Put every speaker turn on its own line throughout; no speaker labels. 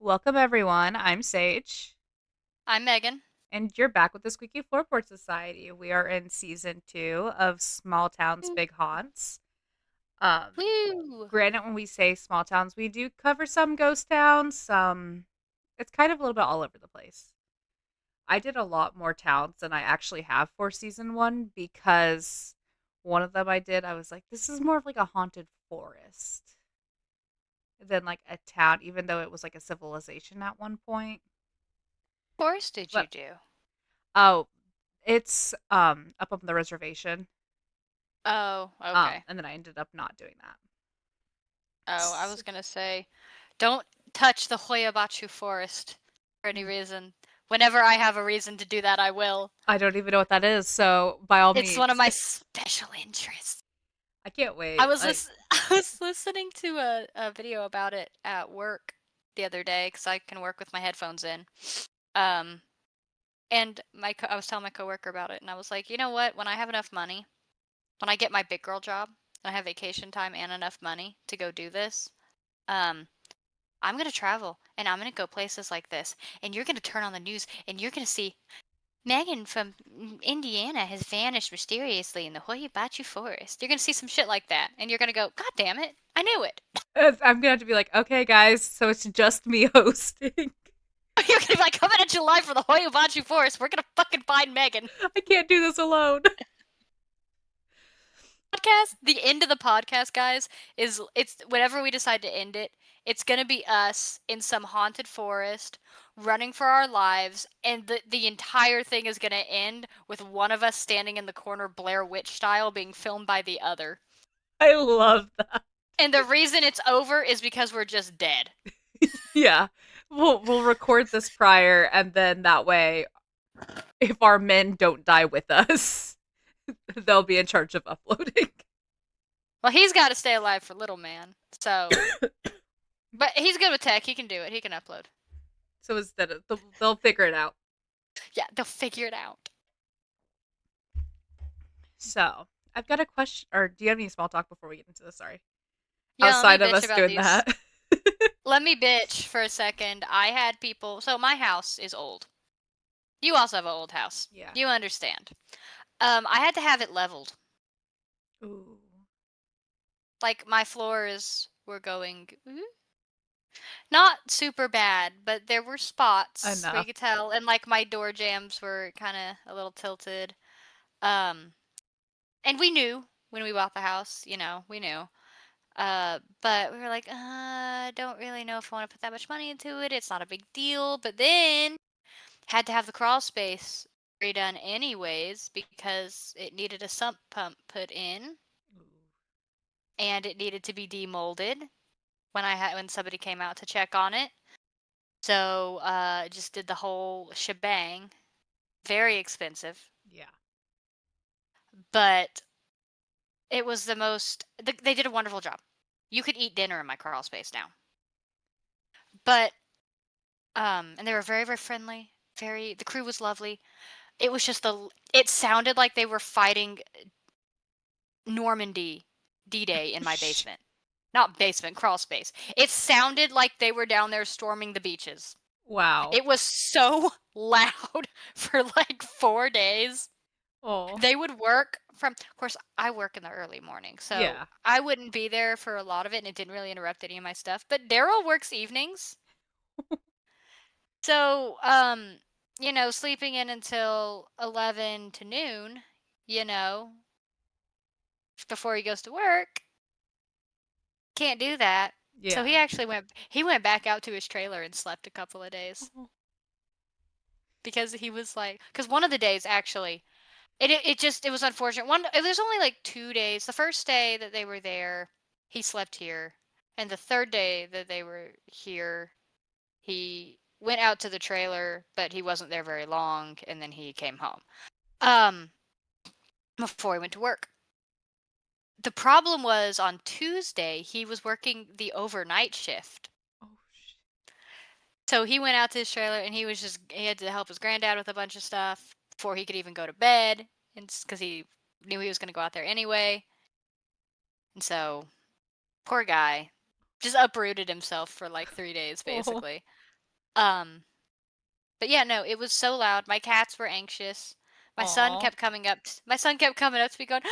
Welcome, everyone. I'm Sage,
I'm Megan.
and you're back with the Squeaky Floorboard Society. We are in season 2 of Small Towns, Big Haunts. Um,
Woo!
Granted, when we say small towns, we do cover some ghost towns. Some, it's kind of a little bit all over the place. I did a lot more towns than I actually have for season 1 because one of them I was like, this is more of like a haunted forest than like a town, even though it was like a civilization at one point.
Of course did you
But
do?
oh, it's up on the reservation.
Oh, okay.
And then I ended up not doing that.
Oh, I
S-
was gonna say, don't touch the Hoyabachu forest for any reason. Whenever I have a reason to do that, I will.
I don't even know what that is, so by all
It's one of
means.
my special interests.
I can't
I
wait.
was
Like,
I was listening to a video about it at work the other day because I can work with my headphones in. Um, and I was telling my coworker about it, and I was like, you know what? When I have enough money, when I get my big girl job, and I have vacation time and enough money to go do this, um, I'm gonna travel and I'm gonna go places like this. And you're gonna turn on the news and you're gonna see Megan from Indiana has vanished mysteriously in the Hoyabachi Forest. You're gonna see some shit like that, and you're gonna go, God damn it, I knew it.
I'm gonna have to be like, okay, guys, so it's just me hosting.
You're gonna be like, coming at July for the Hoyabachi Forest. We're gonna fucking find Megan.
I can't do this alone.
Podcast, the end of the podcast, guys, is it's whenever we decide to end it, it's gonna be us in some haunted forest running for our lives, and the entire thing is gonna end with one of us standing in the corner Blair Witch style being filmed by the other.
I love that.
And the reason it's over is because we're just dead.
Yeah. We'll record this prior, and then that way, if our men don't die with us, they'll be in charge of uploading.
Well, he's got to stay alive for little man. So, but he's good with tech. He can do it. He can upload.
So instead of they'll figure it out.
Yeah, they'll figure it out.
So I've got a question. Or do you have any small talk before we get into this? Sorry.
Yeah, let me
Outside of
bitch
us
about
doing
these.
that.
Let me bitch for a second. I had people. So my house is old. You also have an old house.
Yeah.
You understand. I had to have it leveled.
Ooh.
Like my floors were going not super bad, but there were spots where you
Enough.
could tell, and like my door jambs were kind of a little tilted. Um, and we knew when we bought the house, we knew. But we were like, don't really know if I want to put that much money into it. It's not a big deal. But then had to have the crawl space redone anyways because it needed a sump pump put in and it needed to be demolded when somebody came out to check on it. So just did the whole shebang. Very expensive,
Yeah.
but it was they did a wonderful job. You could eat dinner in my crawl space now. But and they were very, very friendly. The crew was lovely. It was just it sounded like they were fighting Normandy D-Day in my basement. Not basement, crawl space. It sounded like they were down there storming the beaches.
Wow.
It was so loud for like 4 days.
Oh.
They would work of course, I work in the early morning, so
Yeah.
I wouldn't be there for a lot of it, and it didn't really interrupt any of my stuff. But Daryl works evenings, so sleeping in until 11 to noon, you know, before he goes to work, can't do that. So
Yeah.
he went back out to his trailer and slept a couple of days
Oh.
because he was like, because one of the days actually, it was unfortunate. It was only like 2 days. The first day that they were there, he slept here, and the third day that they were here, he went out to the trailer, but he wasn't there very long, and then he came home. Um, before he went to work. The problem was on Tuesday, he was working the overnight shift.
Oh.
So he went out to his trailer and he had to help his granddad with a bunch of stuff before he could even go to bed, and because he knew he was going to go out there anyway. And so, poor guy just uprooted himself for like 3 days
Oh.
basically. Um, but yeah, no, it was so loud. My cats were anxious.
Aw.
My son kept coming up to me going,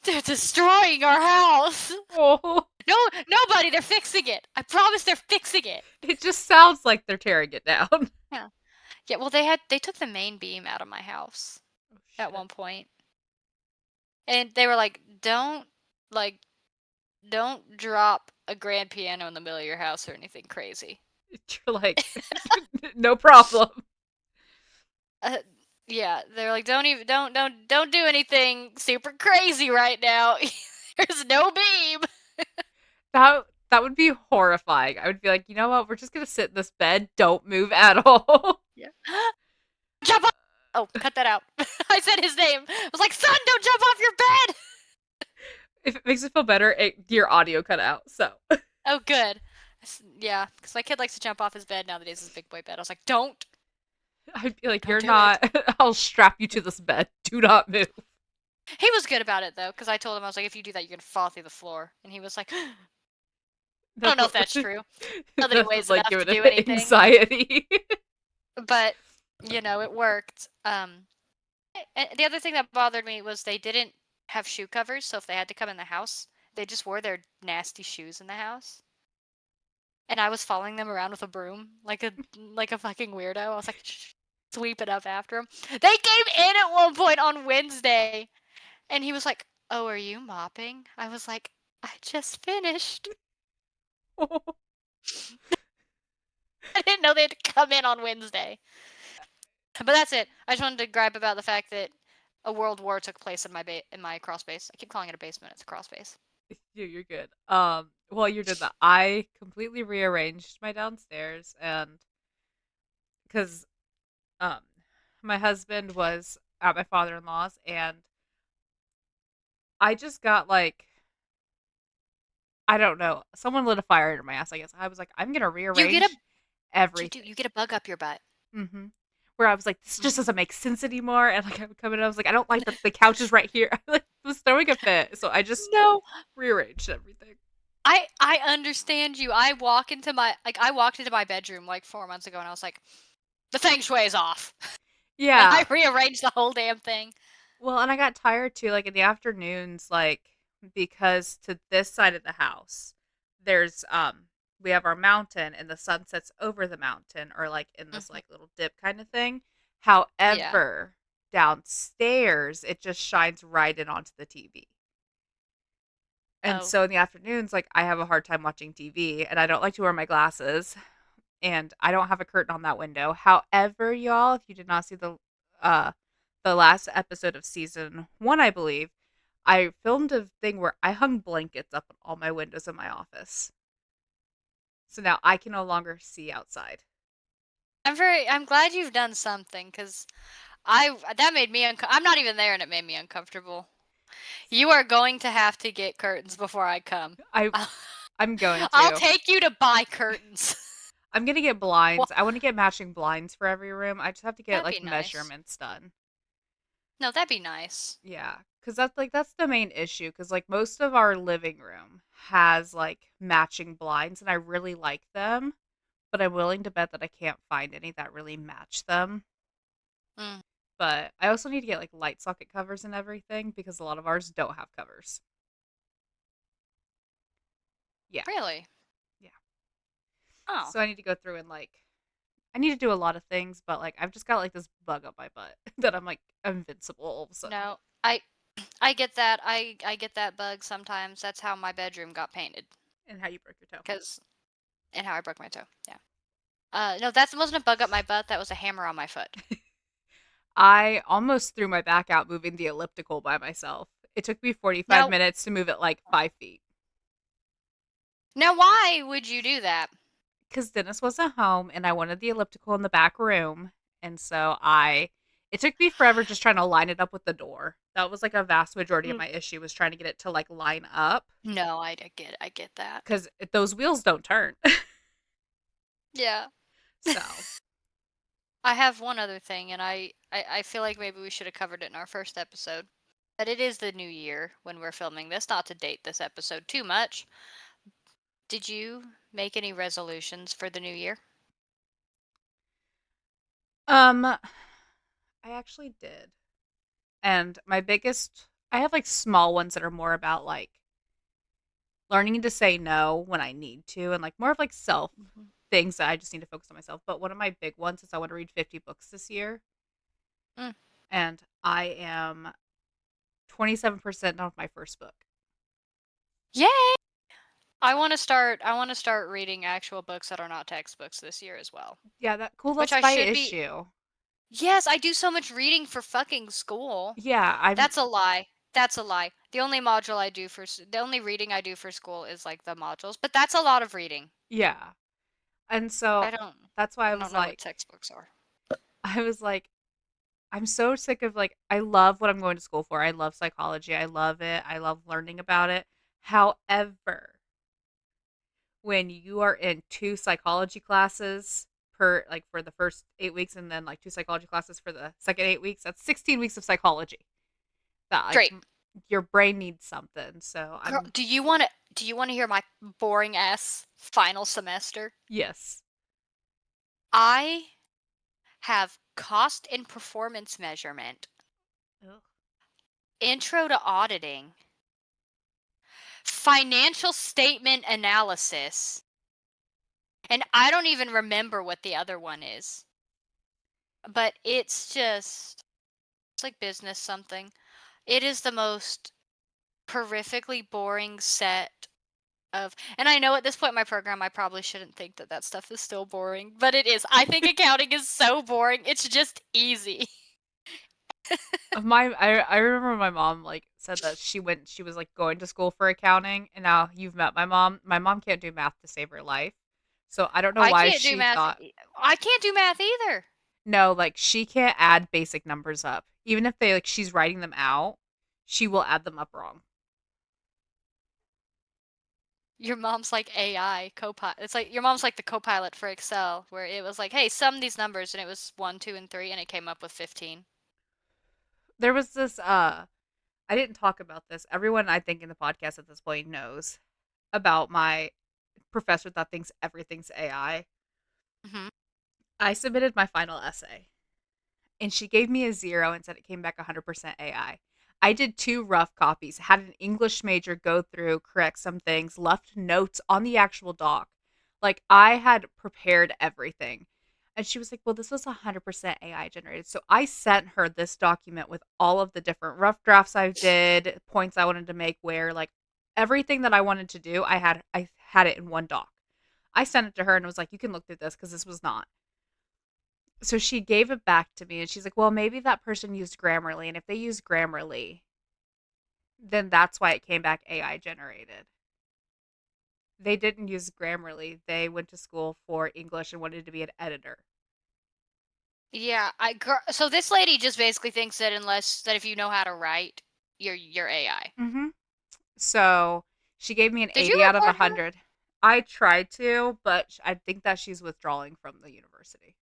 "They're destroying our house."
Oh,
No, nobody. They're fixing it. I promise they're fixing it.
it just sounds like they're tearing it down.
Yeah. Yeah, well, they took the main beam out of my house
Oh,
at
shit.
one point, and they were like, like, don't drop a grand piano in the middle of your house or anything crazy."
You're like, no problem.
Uh, yeah, they're like, "Don't even don't do anything super crazy right now. There's no beam."
That would be horrifying. I would be like, you know what? We're just gonna sit in this bed. Don't move at all.
Yeah. Jump off. Oh, cut that out. I said his name. I was like, "Son, don't jump off your bed."
If it makes it feel better, your audio cut out. So
Oh, good. Yeah, because my kid likes to jump off his bed now that he has his big boy bed. I was like,
I'd be like,
don't
you're
do it."
not. I'll strap you to this bed. Do not move.
He was good about it though, because I told him I was like, "If you do that, you're gonna fall through the floor," and he was like, "I don't
That's
know if
what.
that's true. Not that he
That's
weighs
what's like
enough to
giving
do
it
anything,
anxiety.
but it worked." And the other thing that bothered me was they didn't have shoe covers, so if they had to come in the house, they just wore their nasty shoes in the house. And I was following them around with a broom like a fucking weirdo. I was like sweeping up after them. They came in at one point on Wednesday, and he was like, "Oh, are you mopping?" I was like, "I just finished." I didn't know they had to come in on Wednesday. But that's it. I just wanted to gripe about the fact that a world war took place in my crawl space. I keep calling it a basement. It's a crawl space.
You're good. While you're doing that, I completely rearranged my downstairs, and because um, my husband was at my father-in-law's, and I just got like, I don't know, someone lit a fire under my ass. I guess I was like, I'm gonna
You get a
rearrange
you do
everything.
you get a bug up your butt.
hmm Where I was like, this just
Mhm.
doesn't make sense anymore, and like I would come in, and I was like, I don't like that the couch is right here. I like was throwing a fit, so I just
No,
rearranged everything.
I understand you. I walked into my bedroom like 4 months ago and I was like, "The feng shui is off." And I
Yeah.
rearranged the whole damn thing.
Well, and I got tired too, like in the afternoons, like because to this side of the house, there's we have our mountain and the sun sets over the mountain or like in this
Mhm.
like little dip kind of thing.
Yeah.
However, downstairs it just shines right in onto the TV. And
Oh,
so in the afternoons, like I have a hard time watching TV and I don't like to wear my glasses and I don't have a curtain on that window. However, y'all, if you did not see uh the last episode of season 1, I believe, I filmed a thing where I hung blankets up on all my windows in my office. So now I can no longer see outside.
I'm glad you've done something because I that made me I'm not even there and it made me uncomfortable. You are going to have to get curtains before I come.
I
I'll,
I'm going
I'll
to.
take you to buy curtains.
I'm going to get
Well,
blinds. I want to get matching blinds for every room. I just have to get
that'd be
like
nice.
measurements done.
No, that'd be nice.
Yeah, cuz that's the main issue cuz like most of our living room has like matching blinds and I really like them, but I'm willing to bet that I can't find any that really match them.
Mm,
But I also need to get like light socket covers and everything because a lot of ours don't have covers. Yeah,
really?
yeah.
Oh,
So I need to go through and like I need to do a lot of things, but like I've just got like this bug up my butt that I'm like invincible all of a sudden.
no. I get that. I get that bug sometimes. That's how my bedroom got painted.
And how you broke your toe.
Cause and how I broke my toe. Yeah. No, that wasn't a bug up my butt. That was a hammer on my foot.
I almost threw my back out moving the elliptical by myself. It took me 45
Now,
minutes to move it like 5 feet.
now, why would you do that?
Because Dennis wasn't home and I wanted the elliptical in the back room. And so it took me forever just trying to line it up with the door. That was like a vast majority of
Mm.
my issue was trying to get it to like line up
No, I get that.
because those wheels don't turn.
Yeah.
So
I have one other thing, and I feel like maybe we should have covered it in our first episode. But it is the new year when we're filming this. Not to date this episode too much. Did you make any resolutions for the new year?
I actually did. And my biggest I have like small ones that are more about like learning to say no when I need to and like more of like self
Mhm.
things that I just need to focus on myself. But one of my big ones is I want to read 50 books this year
Mm.
and I am 27% done with my first book.
Yay! I want to start reading actual books that are not textbooks this year as well.
Yeah, that cool
Which
list
I
by
should be.
issue.
Yes, I do so much reading for fucking school.
Yeah, I'm
That's a lie. That's a lie. The only reading I do for school is like the modules, but that's a lot of reading.
yeah. And so
I don't
that's why
I don't know what textbooks are.
I was like I'm so sick of like I love what I'm going to school for. I love psychology. I love it. I love learning about it. However, when you are in two psychology classes per like for the first 8 weeks and then like two psychology classes for the second 8 weeks, that's 16 weeks of psychology. That like
Great.
your brain needs something. So
Girl,
I'm
do you want to hear my boring ass final semester?
yes.
I have cost and performance measurement,
Ugh.
intro to auditing, financial statement analysis, and I don't even remember what the other one is. But it's like business something. It is the most horrifically boring set of, and I know at this point in my program I probably shouldn't think that that stuff is still boring, but it is. I think accounting is so boring. It's just easy.
I remember my mom like said that she was like going to school for accounting and now you've met my mom. My mom can't do math to save her life. So I don't know
I
why
can't do
she
math.
thought
I can't do math either.
no, like she can't add basic numbers up. Even if they like she's writing them out, she will add them up wrong.
Your mom's like AI copilot. It's like your mom's like the copilot for Excel, where it was like, "Hey, sum these numbers," and it was 1, 2, and 3, and it came up with 15.
There was this I didn't talk about this. Everyone I think in the podcast at this point knows about my professor that thinks everything's AI.
Hmm.
I submitted my final essay and she gave me a 0 and said it came back 100% AI. I did two rough copies, had an English major go through, correct some things, left notes on the actual doc. Like I had prepared everything. And she was like, "Well, this was 100% AI generated." So I sent her this document with all of the different rough drafts I did, points I wanted to make where like everything that I wanted to do, I had it in one doc. I sent it to her and was like, "You can look through this because this was not." So she gave it back to me and she's like, well, maybe that person used Grammarly. And if they use Grammarly, then that's why it came back AI generated. They didn't use Grammarly. They went to school for English and wanted to be an editor.
Yeah, so this lady just basically thinks that if you know how to write, you're AI.
Mm-hmm. So she gave me an
Did you
80 out of
report her?
100. I tried to, but I think that she's withdrawing from the university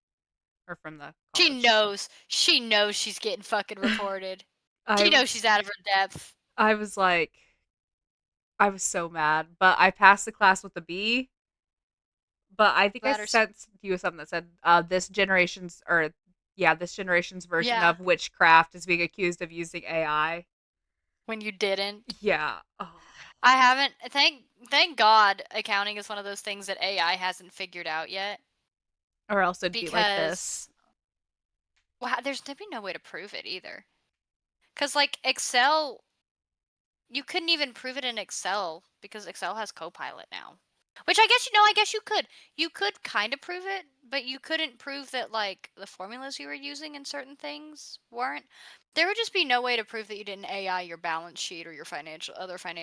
or from the
She
college.
knows. She knows she's getting fucking reported.
I
She knows
was,
she's out of her depth.
I was like, I was so mad, but I passed the class with a B. But I think I
Letters.
sent you something that said this generation's version
Yeah,
of witchcraft is being accused of using AI.
when you didn't.
Yeah. Oh.
I haven't. Thank God, accounting is one of those things that AI hasn't figured out yet.
Or else it'd be like
Because
this.
there'd be no way to prove it either. Because like Excel, you couldn't even prove it in Excel because Excel has Copilot now. Which I guess you could. You could kind of prove it, but you couldn't prove that like the formulas you were using in certain things weren't. There would just be no way to prove that you didn't AI your balance sheet or your financial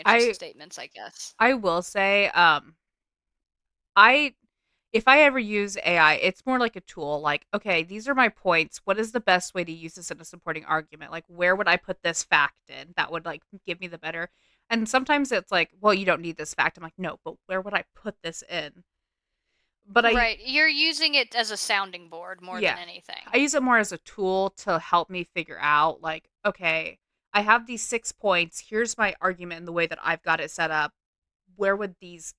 I
statements, I guess.
I will say, I if I ever use AI, it's more like a tool. Like, okay, these are my points. What is the best way to use this in a supporting argument? Like, where would I put this fact in that would like give me the better? And sometimes it's like, well, you don't need this fact. I'm like, no, but where would I put this in? But I
Right. You're using it as a sounding board more than
Yeah.
anything.
I use it more as a tool to help me figure out, like, okay, I have these 6 points. Here's my argument and the way that I've got it set up. Where would these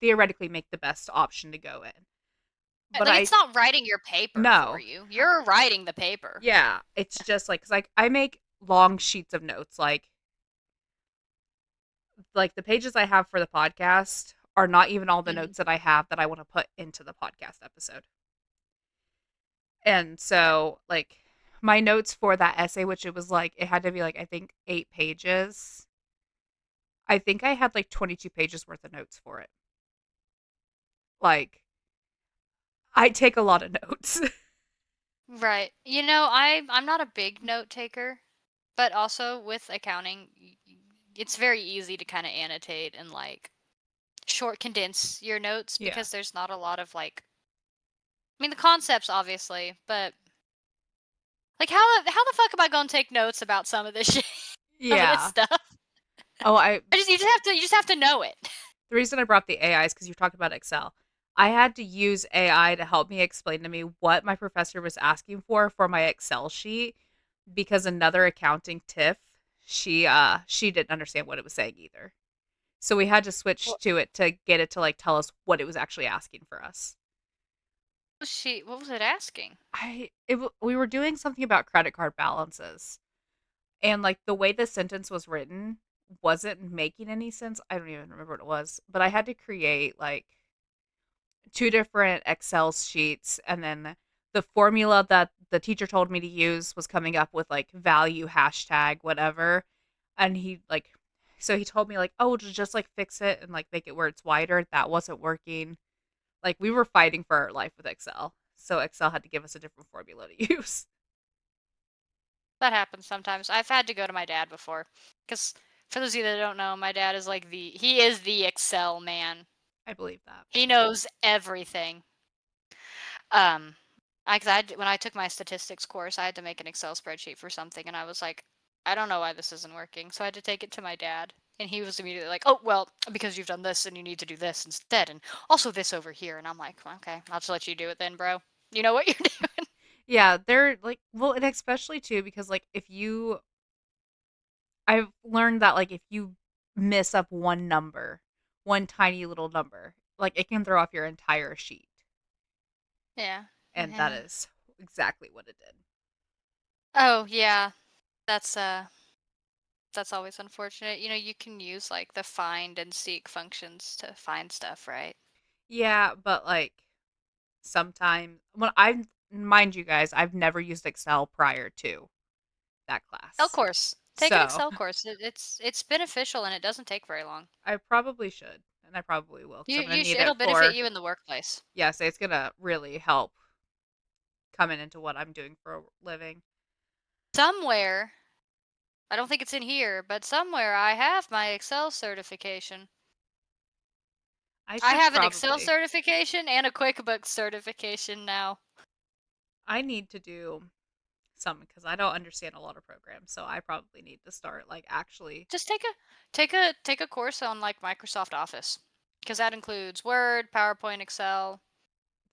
theoretically make the best option to go in? But
Like,
I
it's not writing your paper for
no.
you. You're writing the paper.
Yeah, it's just like cuz I make long sheets of notes like the pages I have for the podcast are not even all the
Mhm.
notes that I have that I want to put into the podcast episode. And
Right.
so like my notes for that essay, which it was like it had to be like I think 8 pages. I think I had like 22 pages worth of notes for it. Like I take a lot of notes.
Right. I'm not a big note taker, but also with accounting, it's very easy to kind of annotate and like short condense your notes
Yeah.
because there's not a lot of like I mean the concepts obviously, but like how the fuck am I going to take notes about some of this shit, some of this
Yeah.
stuff?
Oh, I
You just have to know it.
the reason I brought the AI is because you talked about Excel. I had to use AI to help me explain to me what my professor was asking for my Excel sheet because another accounting tiff, she didn't understand what it was saying either. So we had to switch
What
to it to get it to like tell us what it was actually asking for us.
what was it asking?
We were doing something about credit card balances and like the way the sentence was written wasn't making any sense. I don't even remember what it was, but I had to create like two different Excel sheets, and then the formula that the teacher told me to use was coming up with like value hashtag whatever, and he told me like, oh, just like fix it and like make it where it's wider. That wasn't working. Like we were fighting for our life with Excel, so Excel had to give us a different formula to use.
That happens sometimes. I've had to go to my dad before cuz for those of you that don't know, my dad is like he is the Excel man.
I believe that.
He knows everything. Um, 'Cause when I took my statistics course, I had to make an Excel spreadsheet for something, and I was like, I don't know why this isn't working. So I had to take it to my dad, and he was immediately like, "Oh, well, because you've done this, and you need to do this instead, and also this over here." And I'm like, "Okay, I'll just let you do it then, bro. You know what you're doing."
Yeah, they're like, well, and especially too because like if you I've learned that like if you miss up one number, one tiny little number, like it can throw off your entire sheet.
Yeah,
And that
yeah.
is exactly what it did.
Oh, yeah. That's uh, that's always unfortunate. You can use like the find and seek functions to find stuff, right?
Yeah, but like sometimes when I mind you guys, I've never used Excel prior to that
Excel
class.
course. Take an
So
Excel course. It's beneficial and it doesn't take very long.
I probably should, and I probably will because
You
I'm gonna
you
need
should,
it
it'll benefit
for
you in the workplace.
yeah, so it's gonna really help coming into what I'm doing for a living.
Somewhere, I don't think it's in here, but somewhere I have my Excel certification.
I
I
should
have an Excel
probably
certification and a QuickBooks certification now.
I need to do some because I don't understand a lot of programs, so I probably need to start like actually
Just take a course on like Microsoft Office because that includes Word, PowerPoint, Excel,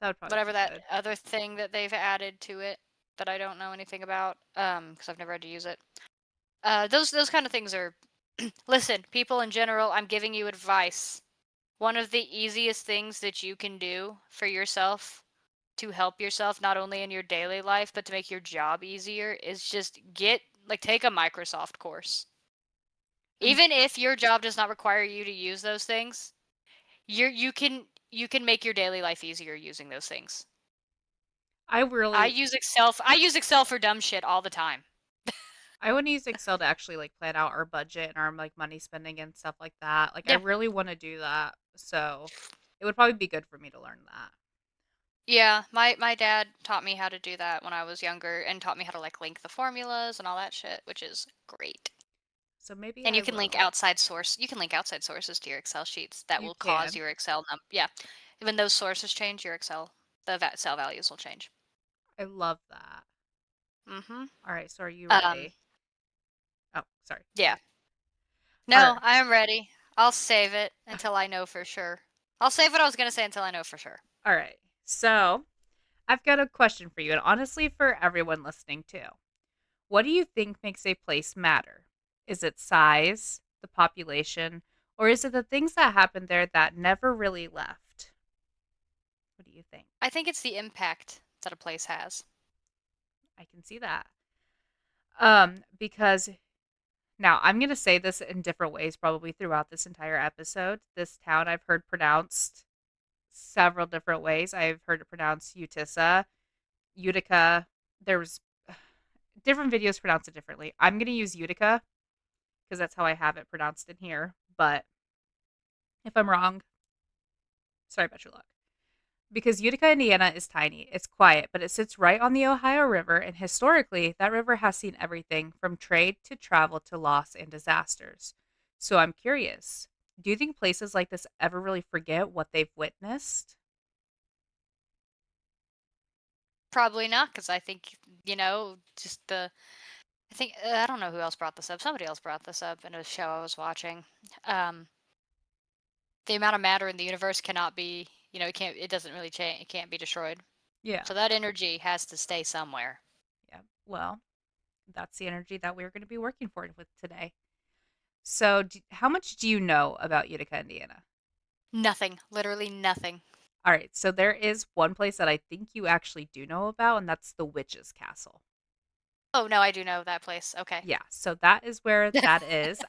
that would probably
whatever
be
that
good.
other thing that they've added to it that I don't know anything about because I've never had to use it. Those kind of things are listen, people in general, I'm giving you advice. One of the easiest things that you can do for yourself to help yourself not only in your daily life but to make your job easier is just take a Microsoft course.
And
Even if your job does not require you to use those things, you can make your daily life easier using those things.
I really
I use Excel for dumb shit all the time.
I want to use Excel to actually like plan out our budget and our like money spending and stuff like that. Like I
Yeah.
really want to do that. So it would probably be good for me to learn that.
Yeah, my dad taught me how to do that when I was younger and taught me how to like link the formulas and all that shit, which is great.
So maybe
And
I will.
you can link outside sources to your Excel sheets that
You
will cause
can.
your yeah. When those sources change, your cell values will change.
I love that.
Mhm.
All right, so are you
Um
ready? Oh, sorry.
yeah.
All
No,
right.
I am ready. I'll save it until I know for sure. I'll save what I was going to say until I know for sure.
All right. So I've got a question for you, and honestly, for everyone listening too. What do you think makes a place matter? Is it size, the population, or is it the things that happened there that never really left? What do you think?
I think it's the impact that a place has.
I can see that. Because now I'm going to say this in different ways probably throughout this entire episode. This town I've heard pronounced several different ways. I've heard it pronounced Utica, Utica. There was different videos pronounce it differently. I'm going to use Utica because that's how I have it pronounced in here. But if I'm wrong, sorry about your luck. Because Utica, Indiana is tiny, it's quiet, but it sits right on the Ohio River, and historically, that river has seen everything from trade to travel to loss and disasters. So I'm curious, do you think places like this ever really forget what they've witnessed?
Probably not, because I think, just I think, I don't know who else brought this up. Somebody else brought this up in a show I was watching. Um, the amount of matter in the universe cannot be, it doesn't really change. It can't be destroyed.
Yeah.
So that energy has to stay somewhere.
Yeah. Well, that's the energy that we're going to be working for with today. So, how much do you know about Utica, Indiana?
Nothing, literally nothing.
All right. So, there is one place that I think you actually do know about, and that's the Witch's Castle.
Oh, no, I do know that place. Okay.
Yeah, so that is where that is.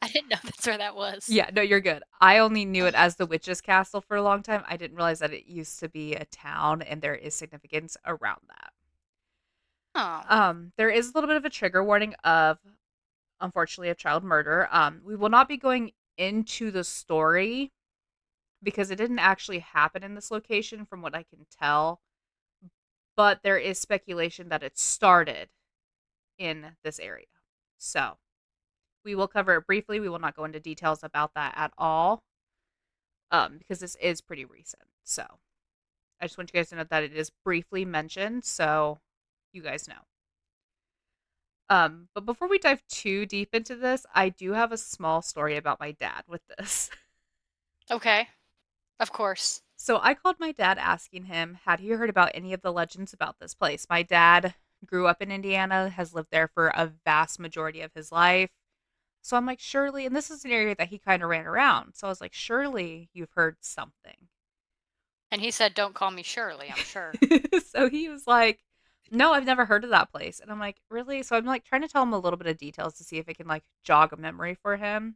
I didn't know that's where that was.
Yeah, no, you're good. I only knew it as the Witch's Castle for a long time. I didn't realize that it used to be a town and there is significance around that.
Oh.
There is a little bit of a trigger warning of, unfortunately, of child murder. We will not be going into the story because it didn't actually happen in this location from what I can tell, but there is speculation that it started in this area. So, we will cover it briefly. We will not go into details about that at all, because this is pretty recent. So I just want you guys to know that it is briefly mentioned, so you guys know. But before we dive too deep into this, I do have a small story about my dad with this.
Okay. Of course.
So I called my dad asking him, had he heard about any of the legends about this place? My dad grew up in Indiana, has lived there for a vast majority of his life. So I'm like, surely, and this is an area that he kind of ran around. So I was like, surely you've heard something.
And he said, "Don't call me Shirley, I'm sure."
So he was like, no, I've never heard of that place. And I'm like, really? So I'm like trying to tell him a little bit of details to see if it can like jog a memory for him.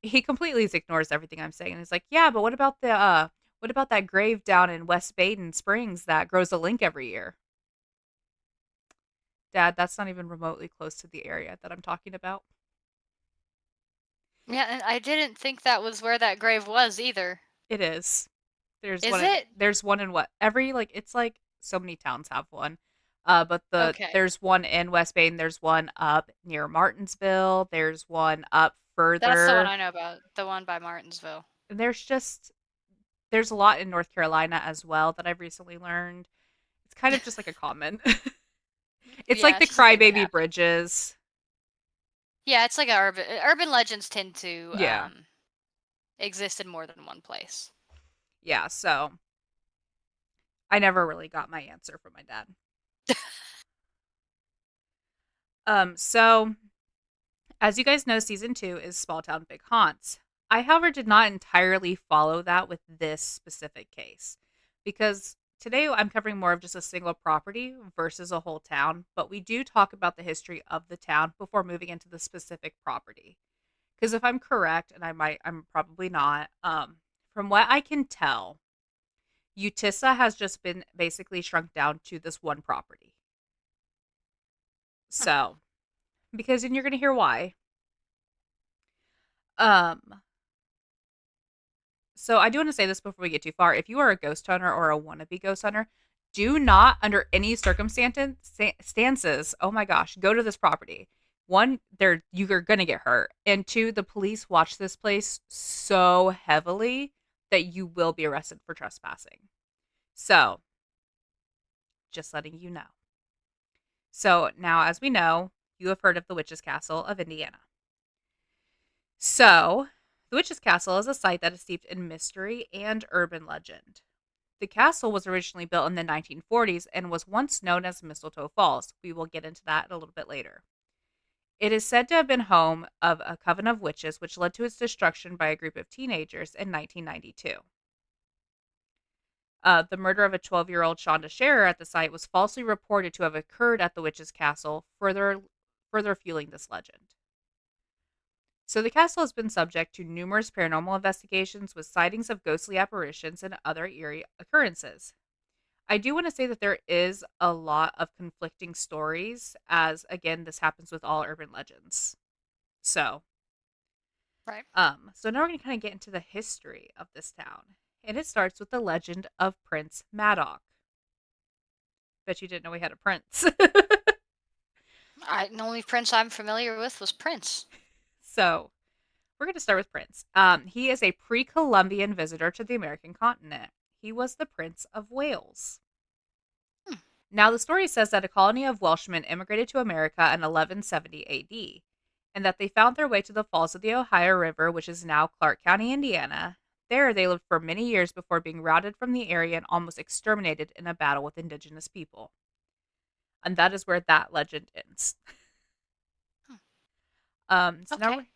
He completely ignores everything I'm saying. And he's like, yeah, but what about that grave down in West Baden Springs that grows a link every year? Dad, that's not even remotely close to the area that I'm talking about.
Yeah, and I didn't think that was where that grave was either.
It is.
Is it?
There's one in what every like it's like so many towns have one. But
Okay.
there's one in West Baden, there's one up near Martinsville, there's one up
That's the one
further.
I know about, the one by Martinsville.
And there's a lot in North Carolina as well that I've recently learned. It's kind of just like a common. It's like
Yeah,
the
it's just a thing that
crybaby
happened.
bridges.
Yeah, it's like a urban legends tend to,
Yeah.
exist in more than one place.
Yeah, so I never really got my answer from my dad. So as you guys know, season 2 is Small Town Big Haunts. I, however, did not entirely follow that with this specific case because today I'm covering more of just a single property versus a whole town, but we do talk about the history of the town before moving into the specific property. Because if I'm correct, and I'm probably not, from what I can tell, Utica has just been basically shrunk down to this one property.
Huh.
So, because, and you're going to hear why. Um, So I do want to say this before we get too far. If you are a ghost hunter or a wannabe ghost hunter, do not, under any circumstances, oh my gosh, go to this property. One, you're gonna get hurt, and two, the police watch this place so heavily that you will be arrested for trespassing. So, just letting you know. So now, as we know, you have heard of the Witch's Castle of Indiana. So, the Witch's Castle is a site that is steeped in mystery and urban legend. The castle was originally built in the 1940s and was once known as Mistletoe Falls. We will get into that a little bit later. It is said to have been home of a coven of witches, which led to its destruction by a group of teenagers in 1992. The murder of a 12-year-old Shonda Scherer at the site was falsely reported to have occurred at the witch's castle, further fueling this legend. So the castle has been subject to numerous paranormal investigations with sightings of ghostly apparitions and other eerie occurrences. I do want to say that there is a lot of conflicting stories, as again, this happens with all urban legends. So,
Right.
so now we're going to kind of get into the history of this town, and it starts with the legend of Prince Madoc. Bet you didn't know we had a prince.
The only Prince I'm familiar with was Prince.
So we're going to start with Prince. He is a pre-Columbian visitor to the American continent. He was the Prince of Wales.
Hmm.
Now, the story says that a colony of Welshmen immigrated to America in 1170 AD, and that they found their way to the falls of the Ohio River, which is now Clark County, Indiana. There, they lived for many years before being routed from the area and almost exterminated in a battle with indigenous people. And that is where that legend ends.
Hmm.
So now
Okay.
we're,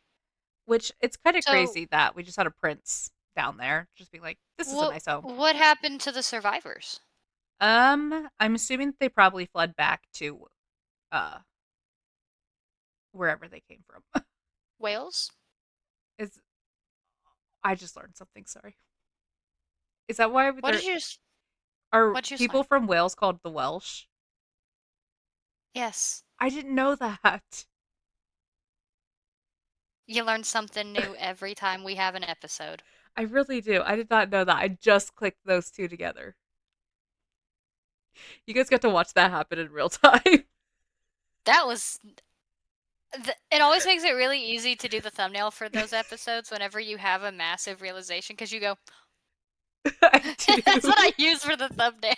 which it's kind of
So
crazy that we just had a prince down there, just being like, "This is a
what
nice home."
what happened to the survivors?
I'm assuming that they probably fled back to uh wherever they came from.
Wales?
Is I just learned something. Sorry. Is that why
What did
there
you
are
what did you just
people
learn?
from Wales called the Welsh?
Yes.
I didn't know that.
You learn something new every time we have an episode.
I really do. I did not know that. I just clicked those two together. You guys got to watch that happen in real time.
That was it always makes it really easy to do the thumbnail for those episodes whenever you have a massive realization because you go,
I
that's what I
do.
use for the thumbnail.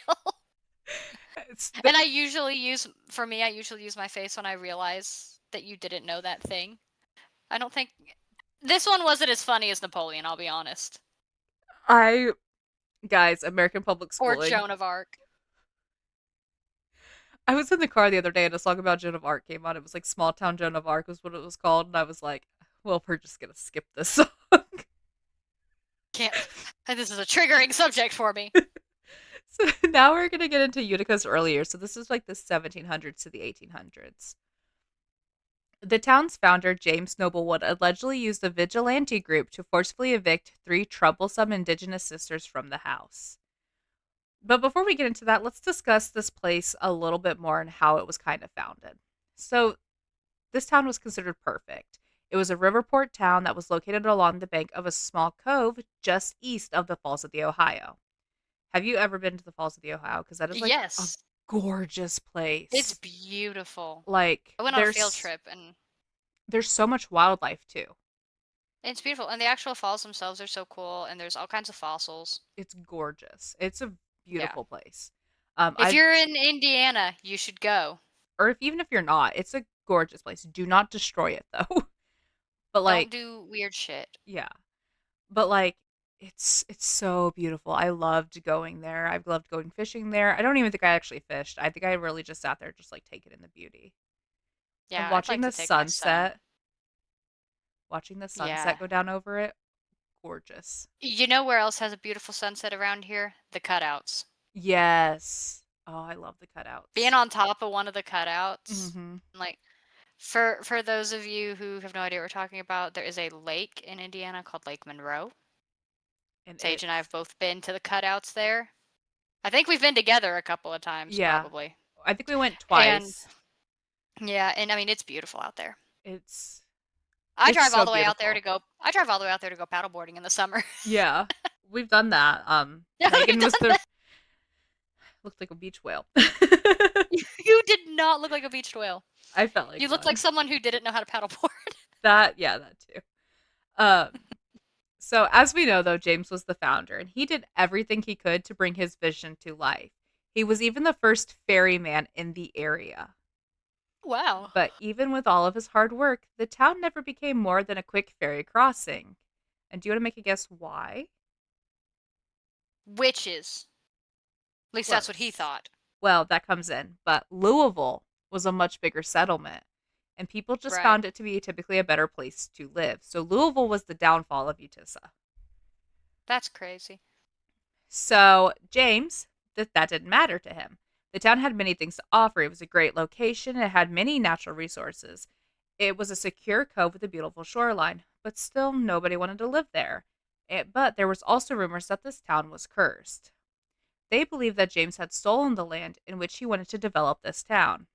It's
And I usually use my face when I realize that you didn't know that thing. I don't think this one wasn't as funny as Napoleon, I'll be honest.
I guys, American public
Or
schooling.
Joan of Arc.
I was in the car the other day and a song about Joan of Arc came on. It was like Small Town Joan of Arc was what it was called. And I was like, well, we're just going to skip this song.
Can't. This is a triggering subject for me.
So now we're going to get into Utica's earlier. So this is like the 1700s to the 1800s. The town's founder, James Noblewood, allegedly used a vigilante group to forcefully evict three troublesome indigenous sisters from the house. But before we get into that, let's discuss this place a little bit more and how it was kind of founded. So, this town was considered perfect. It was a riverport town that was located along the bank of a small cove just east of the Falls of the Ohio. Have you ever been to the Falls of the Ohio? Because that is like a
Yes.
gorgeous
It's
place.
beautiful.
Like
I went on a field trip and
there's so much wildlife too.
it's beautiful. And the actual falls themselves are so cool and there's all kinds of fossils.
It's gorgeous. It's a
Yeah.
beautiful place.
If
I've
you're in Indiana, you should go.
or if even if you're not, it's a gorgeous place. Do not destroy it though. But
Don't
like,
do weird shit.
yeah. But like it's so beautiful. I loved going there. I've loved going fishing there. I don't even think I actually fished. I think I really just sat there just like taking in the beauty. And
Yeah, I'd like to take my son.
watching the sunset
Yeah.
go down over it, gorgeous.
You know where else has a beautiful sunset around here? The cutouts.
Yes. Oh, I love the
Being
cutouts.
on top of one of the cutouts,
Mhm.
like for those of you who have no idea what we're talking about, there is a lake in Indiana called Lake Monroe.
And
Sage
it
and I have both been to the cutouts there. I think we've been together a couple of times,
yeah.
probably.
I think we went
And
twice.
yeah, and I mean it's beautiful out there.
It's
I
it's
drive all
so
the way out there to
beautiful.
go. I drive all the way out there to go paddleboarding in the summer.
Yeah. We've done that.
Yeah, we've
Megan
done
was the
that.
looked like a beach whale.
You did not look like a beached whale.
I felt like
You looked like
one.
someone who didn't know how to paddleboard.
That yeah, that too. Um so as we know though, James was the founder and he did everything he could to bring his vision to life. He was even the first ferryman in the area.
Wow.
But even with all of his hard work, the town never became more than a quick ferry crossing. And do you want to make a guess why?
Witches. At least that's what he
Close.
thought.
Well, that comes in. But Louisville was a much bigger settlement, and people just
Right.
found it to be typically a better place to live. So Louisville was the downfall of Utica.
That's crazy.
So, James, that didn't matter to him. The town had many things to offer. It was a great location, it had many natural resources. It was a secure cove with a beautiful shoreline, but still nobody wanted to live there. But there was also rumors that this town was cursed. They believed that James had stolen the land in which he wanted to develop this town.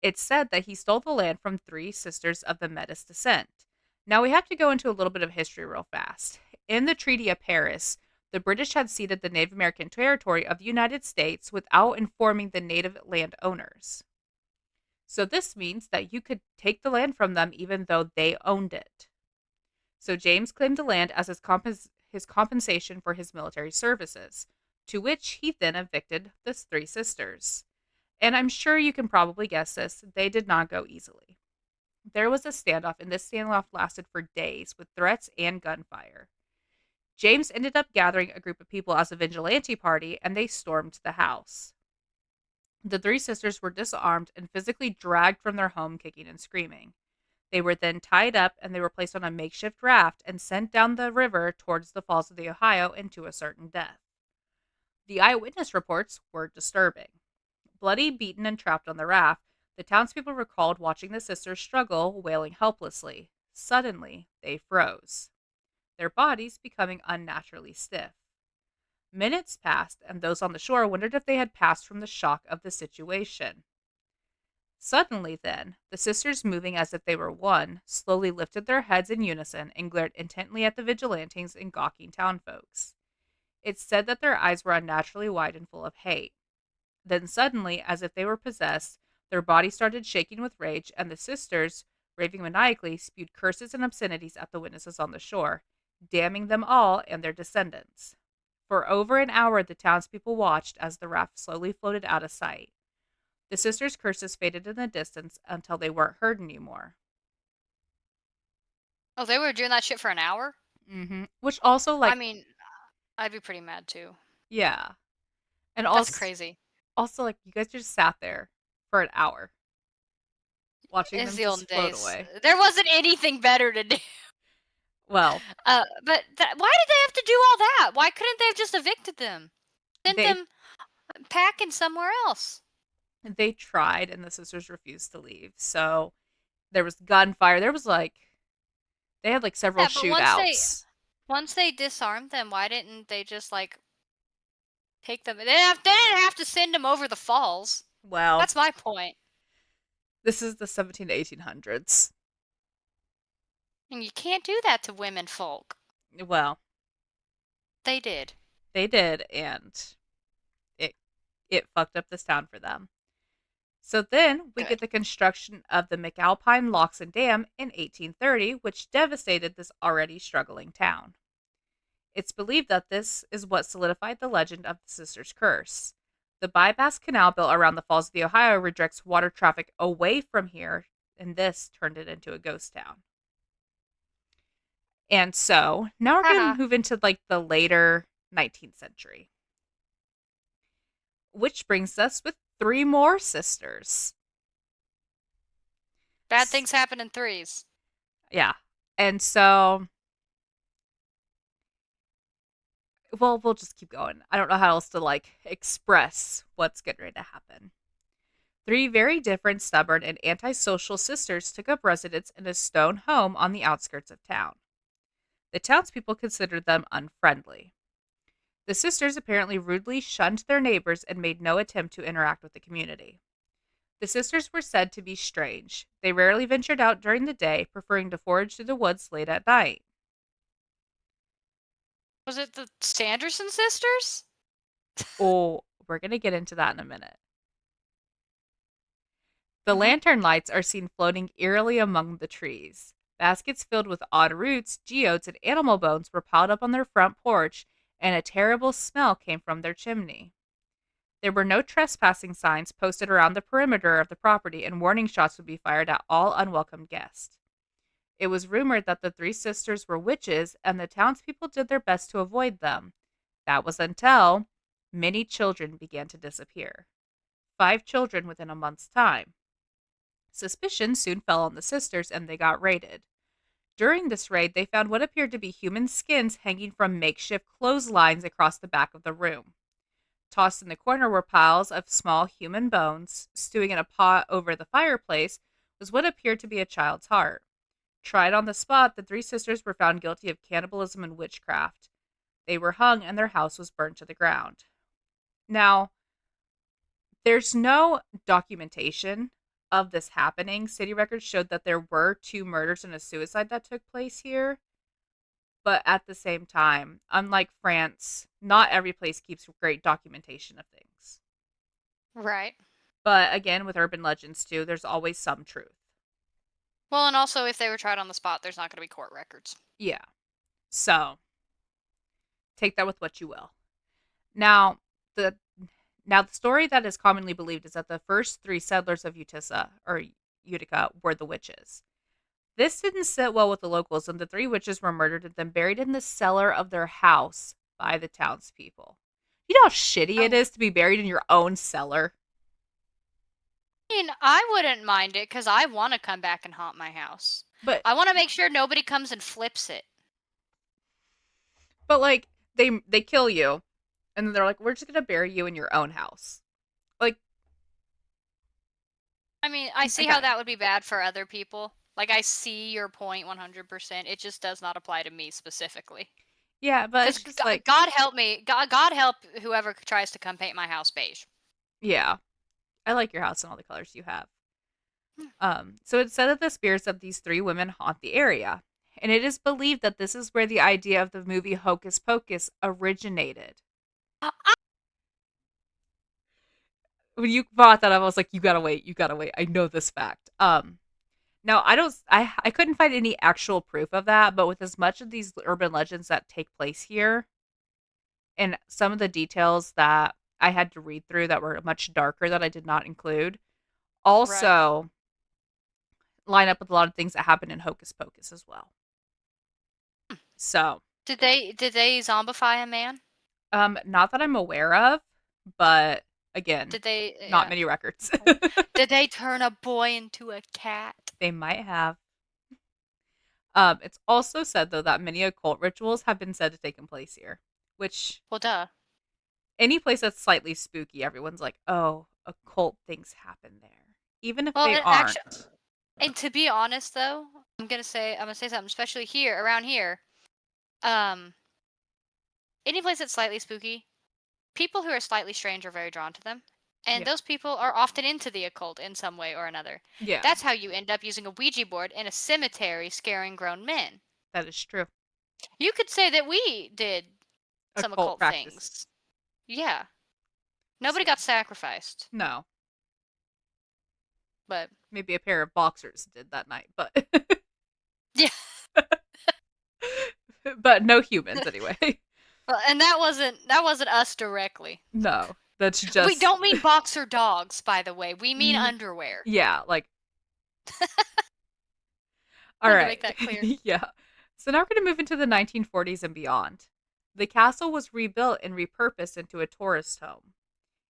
It's said that he stole the land from three sisters of the Metis descent. Now we have to go into a little bit of history real fast. In the Treaty of Paris, the British had ceded the Native American territory of the United States without informing the native landowners. So this means that you could take the land from them even though they owned it. So James claimed the land as his compensation for his military services, to which he then evicted the three sisters. And I'm sure you can probably guess this, they did not go easily. There was a standoff, and this standoff lasted for days with threats and gunfire. James ended up gathering a group of people as a vigilante party, and they stormed the house. The three sisters were disarmed and physically dragged from their home, kicking and screaming. They were then tied up and they were placed on a makeshift raft and sent down the river towards the falls of the Ohio into a certain death. The eyewitness reports were disturbing. Bloody, beaten, and trapped on the raft, the townspeople recalled watching the sisters struggle, wailing helplessly. Suddenly, they froze, their bodies becoming unnaturally stiff. Minutes passed, and those on the shore wondered if they had passed from the shock of the situation. Suddenly, then, the sisters, moving as if they were one, slowly lifted their heads in unison and glared intently at the vigilantes and gawking townfolks. It said that their eyes were unnaturally wide and full of hate. Then, suddenly, as if they were possessed, their bodies started shaking with rage, and the sisters, raving maniacally, spewed curses and obscenities at the witnesses on the shore, damning them all and their descendants. For over an hour, the townspeople watched as the raft slowly floated out of sight. The sisters' curses faded in the distance until they weren't heard anymore.
Oh, they were doing that shit for an hour?
Which also,
I
like,
mean, I'd be pretty mad too.
yeah. And
That's
also,
crazy.
like, you guys just sat there for an hour watching
It's
them
the olden
just float
days.
away.
There wasn't anything better to do.
Well,
Why did they have to do all that? Why couldn't they have just evicted them? Sent
they
them packing somewhere else?
they tried and the sisters refused to leave. So there was gunfire. There was like they had like several
Yeah, but
shootouts.
once they disarmed them, why didn't they just like take them? They didn't have to send them over the falls.
Well,
That's my point.
this is the 17 to 1800s.
And you can't do that to women folk.
Well,
They did.
they did, and it it fucked up this town for them. So then we get
Good.
the construction of the McAlpine Locks and Dam in 1830, which devastated this already struggling town. It's believed that this is what solidified the legend of the Sisters' Curse. The bypass canal built around the falls of the Ohio redirects water traffic away from here, and this turned it into a ghost town. And so now we're going
Haha.
to move into like the later 19th century, which brings us with three more sisters.
Bad things happen in threes.
Yeah. And so, well, we'll just keep going. I don't know how else to like express what's getting ready to happen. Three very different, stubborn, and antisocial sisters took up residence in a stone home on the outskirts of town. The townspeople considered them unfriendly. The sisters apparently rudely shunned their neighbors and made no attempt to interact with the community. The sisters were said to be strange. They rarely ventured out during the day, preferring to forage through the woods late at night.
Was it the Sanderson sisters?
Oh, we're going to get into that in a minute. The
Mm-hmm.
lantern lights are seen floating eerily among the trees. Baskets filled with odd roots, geodes, and animal bones were piled up on their front porch, and a terrible smell came from their chimney. There were no trespassing signs posted around the perimeter of the property, and warning shots would be fired at all unwelcome guests. It was rumored that the three sisters were witches, and the townspeople did their best to avoid them. That was until many children began to disappear. 5 children within a month's time. Suspicion soon fell on the sisters, and they got raided. During this raid, they found what appeared to be human skins hanging from makeshift clotheslines across the back of the room. Tossed in the corner were piles of small human bones. Stewing in a pot over the fireplace was what appeared to be a child's heart. Tried on the spot, the three sisters were found guilty of cannibalism and witchcraft. They were hung and their house was burned to the ground. Now, there's no documentation of this happening. City records showed that there were two murders and a suicide that took place here. But at the same time, unlike France, not every place keeps great documentation of things.
Right.
But again, with urban legends too, there's always some truth.
Well, and also if they were tried on the spot, there's not going to be court records.
Yeah. So take that with what you will. Now, the the story that is commonly believed is that the first three settlers of Utica were the witches. This didn't sit well with the locals, and the three witches were murdered and then buried in the cellar of their house by the townspeople. You know how shitty it
Oh.
is to be buried in your own cellar?
I mean, I wouldn't mind it because I want to come back and haunt my house.
But
I want to make sure nobody comes and flips it.
like they kill you and then they're like, we're just gonna bury you in your own house. Like,
I mean, I see how
okay.
that would be bad for other people. Like, I see your point 100%. It just does not apply to me specifically.
Yeah, but
Because
it's just like,
God help me. God help whoever tries to come paint my house beige.
yeah. I like your house and all the colors you have.
Hmm.
So it's said that the spirits of these three women haunt the area. And it is believed that this is where the idea of the movie Hocus Pocus originated.
I
When you brought that up, I was like, you gotta wait. I know this fact. Now I couldn't find any actual proof of that, but with as much of these urban legends that take place here and some of the details that I had to read through that were much darker that I did not include,
right.
also line up with a lot of things that happen in Hocus Pocus as well. So,
Did they zombify a man?
not that I'm aware of, but again,
Did they
not many records.
did they turn a boy into a cat?
They might have. It's also said though that many occult rituals have been said to take place here, which
Well, duh.
any place that's slightly spooky, everyone's like, "Oh, occult things happen there," even if
Well,
they
and actually,
aren't.
and to be honest though, I'm gonna say something, especially here around here. Um, any place that's slightly spooky, people who are slightly strange are very drawn to them. And
Yeah,
those people are often into the occult in some way or another.
yeah,
That's how you end up using a Ouija board in a cemetery scaring grown men.
that is true.
You could say that we did some
Occult
occult
practices.
things. Yeah. Nobody
So
got sacrificed.
no,
But
maybe a pair of boxers did that night, but
yeah.
but no humans anyway.
Well, and that wasn't us directly.
No, that's
We
just
don't mean boxer dogs, by the way. We mean
mm,
underwear.
yeah, like all
Wanted to
right.
make that clear.
Yeah. So now we're going to move into the 1940s and beyond. The castle was rebuilt and repurposed into a tourist home.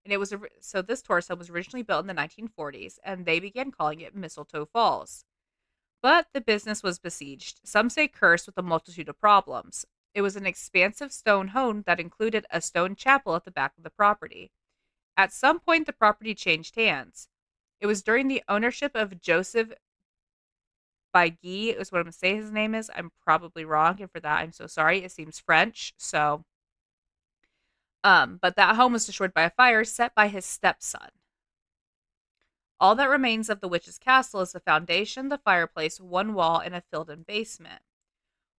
And so this tourist home was originally built in the 1940s and they began calling it Mistletoe Falls. But the business was besieged. Some say cursed with a multitude of problems. It was an expansive stone home that included a stone chapel at the back of the property. At some point, the property changed hands. It was during the ownership of Joseph Guy is what I'm gonna say his name is. I'm probably wrong, and for that I'm so sorry. It seems French. So but that home was destroyed by a fire set by his stepson. All that remains of the witch's castle is the foundation, the fireplace, one wall, and a filled-in basement.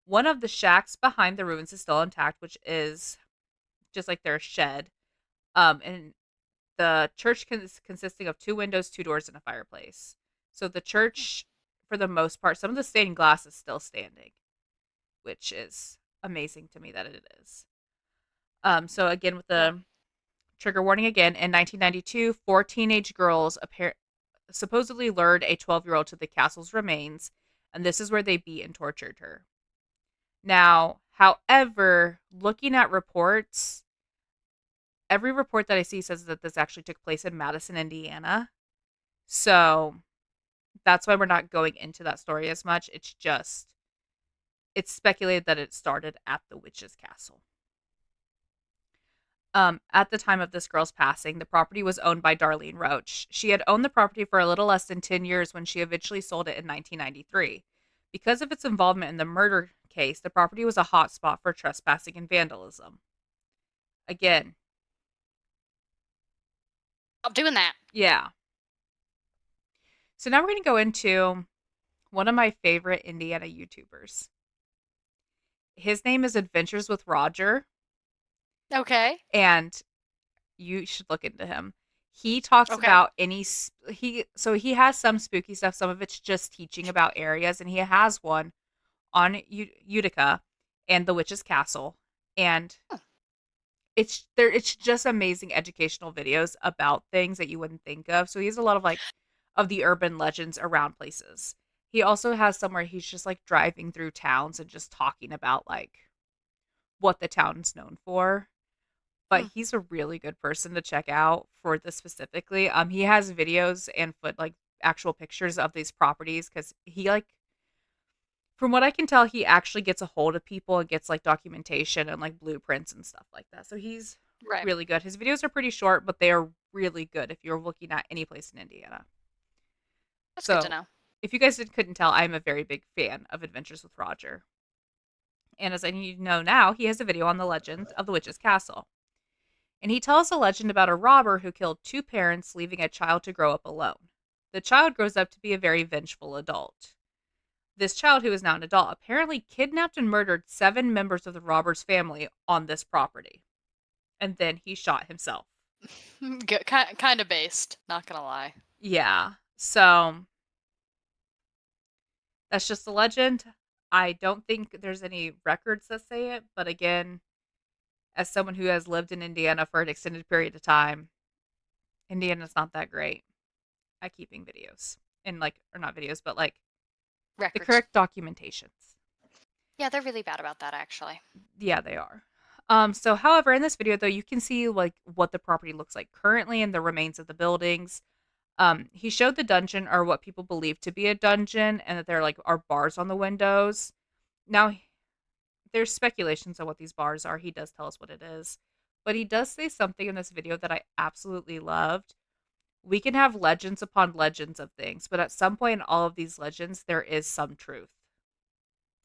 One of the shacks behind the ruins is still intact, which is just like their shed. And the church consisting of two windows, two doors, and a fireplace. So the church, for the most part, some of the stained glass is still standing, which is amazing to me that it is. So again, with
Yeah.
the trigger warning again, in 1992, four teenage girls supposedly lured a 12-year-old to the castle's remains, and this is where they beat and tortured her. Now, however, looking at reports, every report that I see says that this actually took place in Madison, Indiana. So that's why we're not going into that story as much. It's just it's speculated that it started at the witch's castle. At the time of this girl's passing, the property was owned by Darlene Roach. She had owned the property for a little less than 10 years when she eventually sold it in 1993. Because of its involvement in the murder case, the property was a hot spot for trespassing and vandalism. Again,
Stop doing that.
yeah. So now we're going to go into one of my favorite Indiana YouTubers. His name is Adventures with Roger,
Okay.
and you should look into him. He talks
Okay.
about he has some spooky stuff. Some of it's just teaching about areas, and he has one on Utica and the witch's castle, and
Hmm.
it's there. It's just amazing educational videos about things that you wouldn't think of. So he has a lot of of the urban legends around places. He also has somewhere he's just like driving through towns and just talking about what the town's known for. But
Hmm.
he's a really good person to check out for this specifically. He has videos and actual pictures of these properties because from what I can tell, he actually gets a hold of people and gets like documentation and like blueprints and stuff like that. So he's
Right.
really good. His videos are pretty short, but they are really good if you're looking at any place in Indiana.
That's good to
So
know.
if you guys couldn't tell, I'm a very big fan of Adventures with Roger. And as I need to know now, he has a video on the legend of the witch's castle. And he tells a legend about a robber who killed two parents, leaving a child to grow up alone. The child grows up to be a very vengeful adult. This child, who is now an adult, apparently kidnapped and murdered 7 members of the robber's family on this property. And then he shot himself.
Kind of based. Not gonna lie.
Yeah. So that's just a legend. I don't think there's any records that say it. But again, as someone who has lived in Indiana for an extended period of time, Indiana's not that great at keeping videos. And or not videos, but the
Records.
correct documentations.
Yeah, they're really bad about that actually.
Yeah, they are. So however, in this video though, you can see what the property looks like currently and the remains of the buildings. He showed the dungeon or what people believe to be a dungeon and that there are bars on the windows. Now there's speculations on what these bars are. He does tell us what it is. But he does say something in this video that I absolutely loved. We can have legends upon legends of things, but at some point in all of these legends, there is some truth.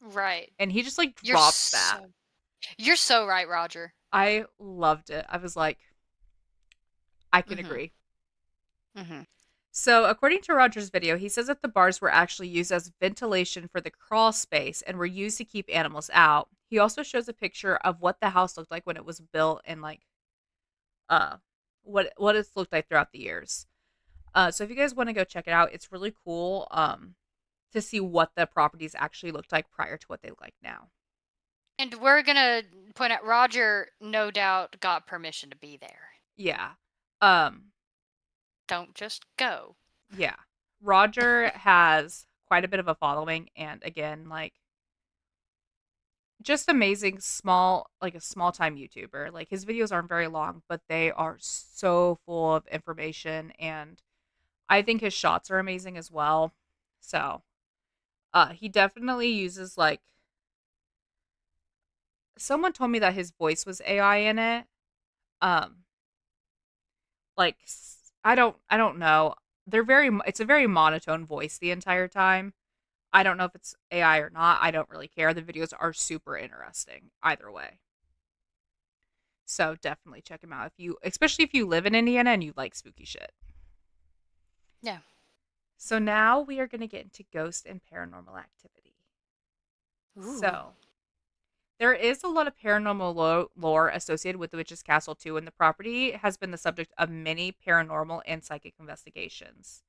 Right.
And he just
You're
drops that.
so you're so right, Roger.
I loved it. I was like, I can
Mhm.
agree.
Mhm.
So, according to Roger's video, he says that the bars were actually used as ventilation for the crawl space and were used to keep animals out. He also shows a picture of what the house looked like when it was built and uh what it's looked like throughout the years. So if you guys want to go check it out, it's really cool to see what the properties actually looked like prior to what they look like now.
And we're gonna point out Roger no doubt got permission to be there.
Yeah. Um
Don't just go.
yeah. Roger has quite a bit of a following and again just amazing a small time YouTuber. Like his videos aren't very long, but they are so full of information and I think his shots are amazing as well. So, he definitely uses someone told me that his voice was AI in it. Um I don't know. It's a very monotone voice the entire time. I don't know if it's AI or not. I don't really care. The videos are super interesting either way. So definitely check him out especially if you live in Indiana and you like spooky shit.
Yeah.
So now we are going to get into ghost and paranormal activity.
Ooh.
So there is a lot of paranormal lore associated with the Witch's Castle too, and the property has been the subject of many paranormal and psychic investigations.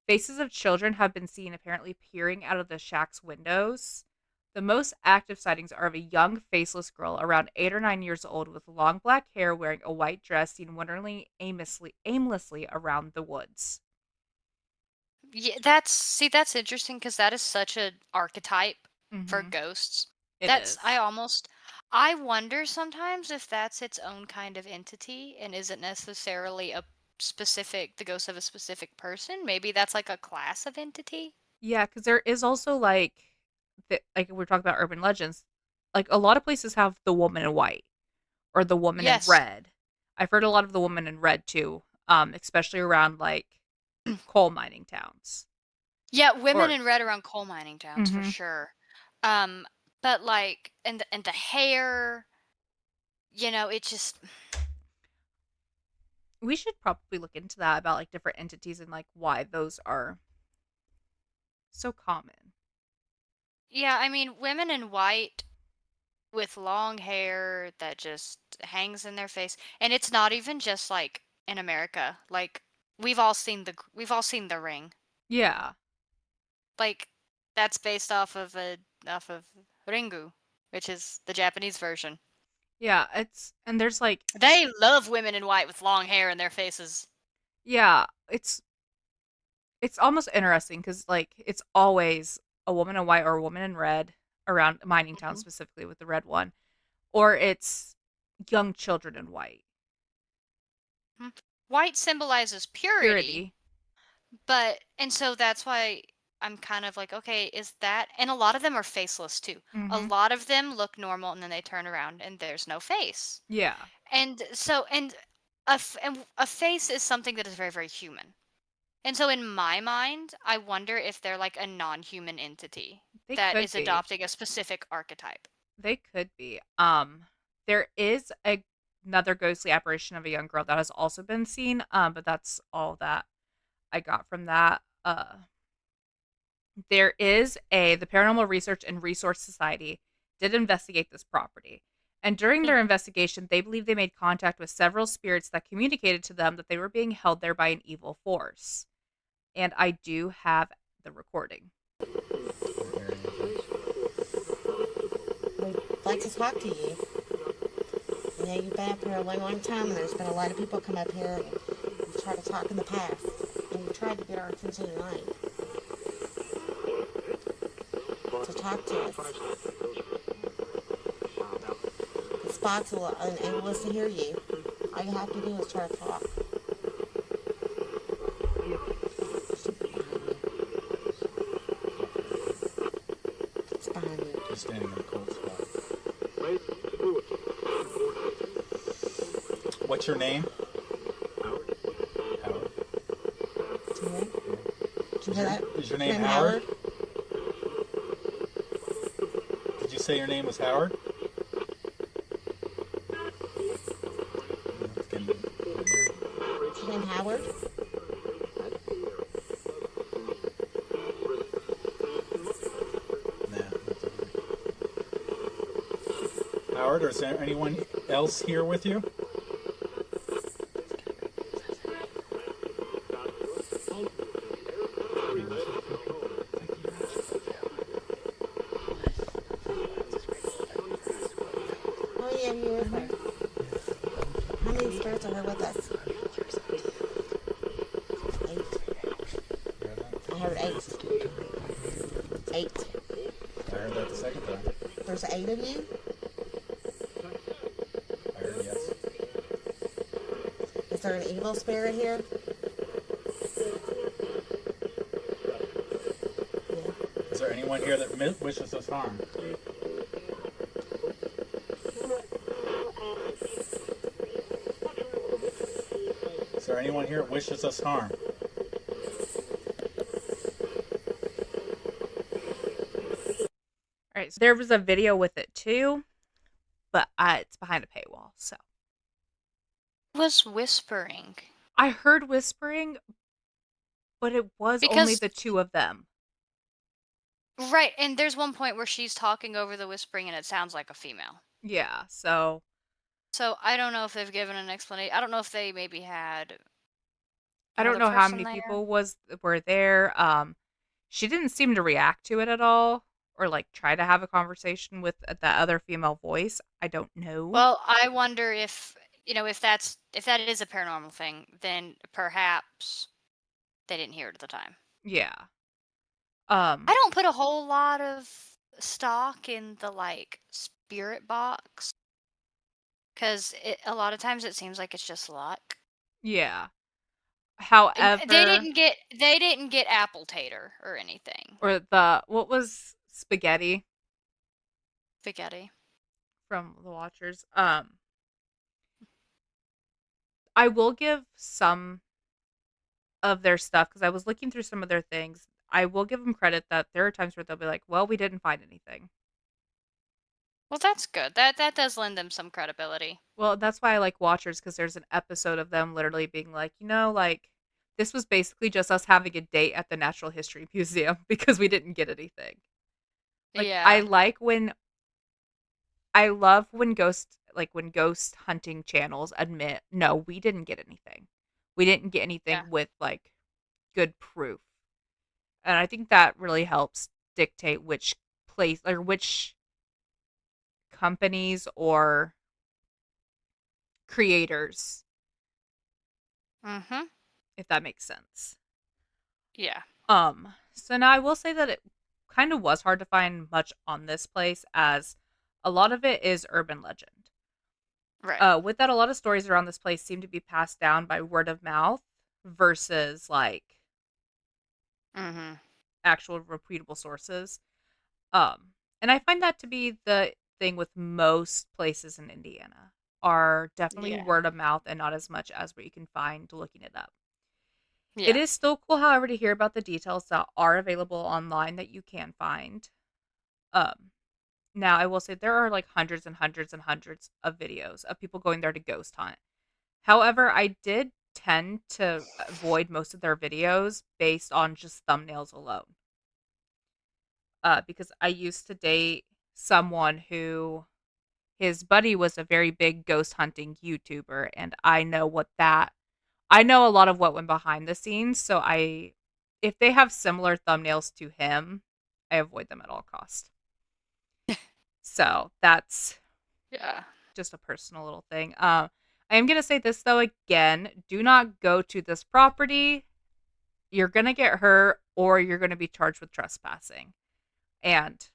Faces of children have been seen apparently peering out of the shack's windows. The most active sightings are of a young, faceless girl around 8 or 9 years old with long black hair wearing a white dress seen wandering aimlessly around the woods.
Yeah, that's interesting because that is such an archetype for
Mm-hmm.
ghosts.
It
That's
is.
I wonder sometimes if that's its own kind of entity and isn't necessarily the ghost of a specific person. Maybe that's like a class of entity.
Yeah, because there is also like we're talking about urban legends, like a lot of places have the woman in white or the woman in
Yes.
red. I've heard a lot of the woman in red too, especially around like coal mining towns.
Yeah, women
Or
in red around coal mining towns for
mhm.
sure. Um, but like, and the hair, it just,
We should probably look into that about like different entities and like why those are so common.
yeah. I mean, women in white with long hair that just hangs in their face, and it's not even just like in America. Like we've all seen The Ring.
Yeah.
Like that's based off of Ringu, which is the Japanese version.
Yeah, it's and there's like
They love women in white with long hair in their faces.
yeah, it's almost interesting because like it's always a woman in white or a woman in red around mining town
Mhm.
specifically with the red one, or it's young children in white.
Mhm. White symbolizes purity,
Purity.
and so that's why I'm kind of like, okay, is that, and a lot of them are faceless too. A
Mhm.
lot of them look normal and then they turn around and there's no face.
Yeah.
And so, and a face is something that is very, very human. And so in my mind, I wonder if they're like a non-human entity
They
that
could
is
be.
adopting a specific archetype.
They could be. There is another ghostly apparition of a young girl that has also been seen. But that's all that I got from that. There is the Paranormal Research and Resource Society did investigate this property. And during their
Mhm.
investigation, they believe they made contact with several spirits that communicated to them that they were being held there by an evil force. And I do have the recording.
We'd like to talk to you. You know, you've been up here a long, long time, and there's been a lot of people come up here and you've tried to talk in the past. And you tried to get our attention tonight. To talk to us. The spots will enable us to hear you. All you have to do is try to talk. It's behind you.
Just standing in a cold spot. What's your name? Howard.
Do you hear? Did you
Is
hear
your,
that?
is your name Howard? Did you say your name was Howard?
Is your name Howard?
Nah. Howard, or is there anyone else here with you?
Oh, yeah, you're with her. How many spirits are here with us? 8. I heard 8. 8.
I heard that the second time.
There's 8 of you?
I heard yes.
Is there an evil spirit here? Yeah.
Is there anyone here that wishes us harm? Is there anyone here that wishes us harm?
All right, so there was a video with it too, but it's behind a paywall. So
Was whispering.
I heard whispering, but it was only
Because
the two of them.
right, and there's one point where she's talking over the whispering and it sounds like a female.
Yeah, so
So I don't know if they've given an explanation. I don't know if they maybe had
I don't
another
know how
person
many
there.
people were there. She didn't seem to react to it at all or like try to have a conversation with that other female voice. I don't know.
Well, I wonder if, if that is a paranormal thing, then perhaps they didn't hear it at the time.
Yeah.
I
Um
don't put a whole lot of stock in the like spirit box because a lot of times it seems like it's just luck.
yeah.
And
However,
they didn't get apple tater or anything.
or the what was Spaghetti
Spaghetti.
from the Watchers. I will give some of their stuff because I was looking through some of their things. I will give them credit that there are times where they'll be like, "Well, we didn't find anything."
Well, that's good. That does lend them some credibility.
Well, that's why I like Watchers because there's an episode of them literally being like, like this was basically just us having a date at the Natural History Museum because we didn't get anything. Like
Yeah.
I love when ghost hunting channels admit, no, we didn't get anything. We didn't get
Yeah.
anything with like good proof. And I think that really helps dictate which place or which companies or creators,
Mhm.
if that makes sense.
Yeah.
So now I will say that it kind of was hard to find much on this place as a lot of it is urban legend.
Right.
With that, a lot of stories around this place seem to be passed down by word of mouth versus like
Mhm.
actual reputable sources. Um, and I find that to be the thing with most places in Indiana are definitely
Yeah.
word of mouth and not as much as what you can find looking it up. It
Yeah.
is still cool, however, to hear about the details that are available online that you can find. Um, Now, I will say there are like hundreds and hundreds and hundreds of videos of people going there to ghost hunt. However, I did tend to avoid most of their videos based on just thumbnails alone. Because I used to date someone who his buddy was a very big ghost hunting YouTuber, and I know a lot of what went behind the scenes. So if they have similar thumbnails to him, I avoid them at all cost. So that's
Yeah.
just a personal little thing. I am gonna say this though again: do not go to this property. You're gonna get hurt, or you're gonna be charged with trespassing. And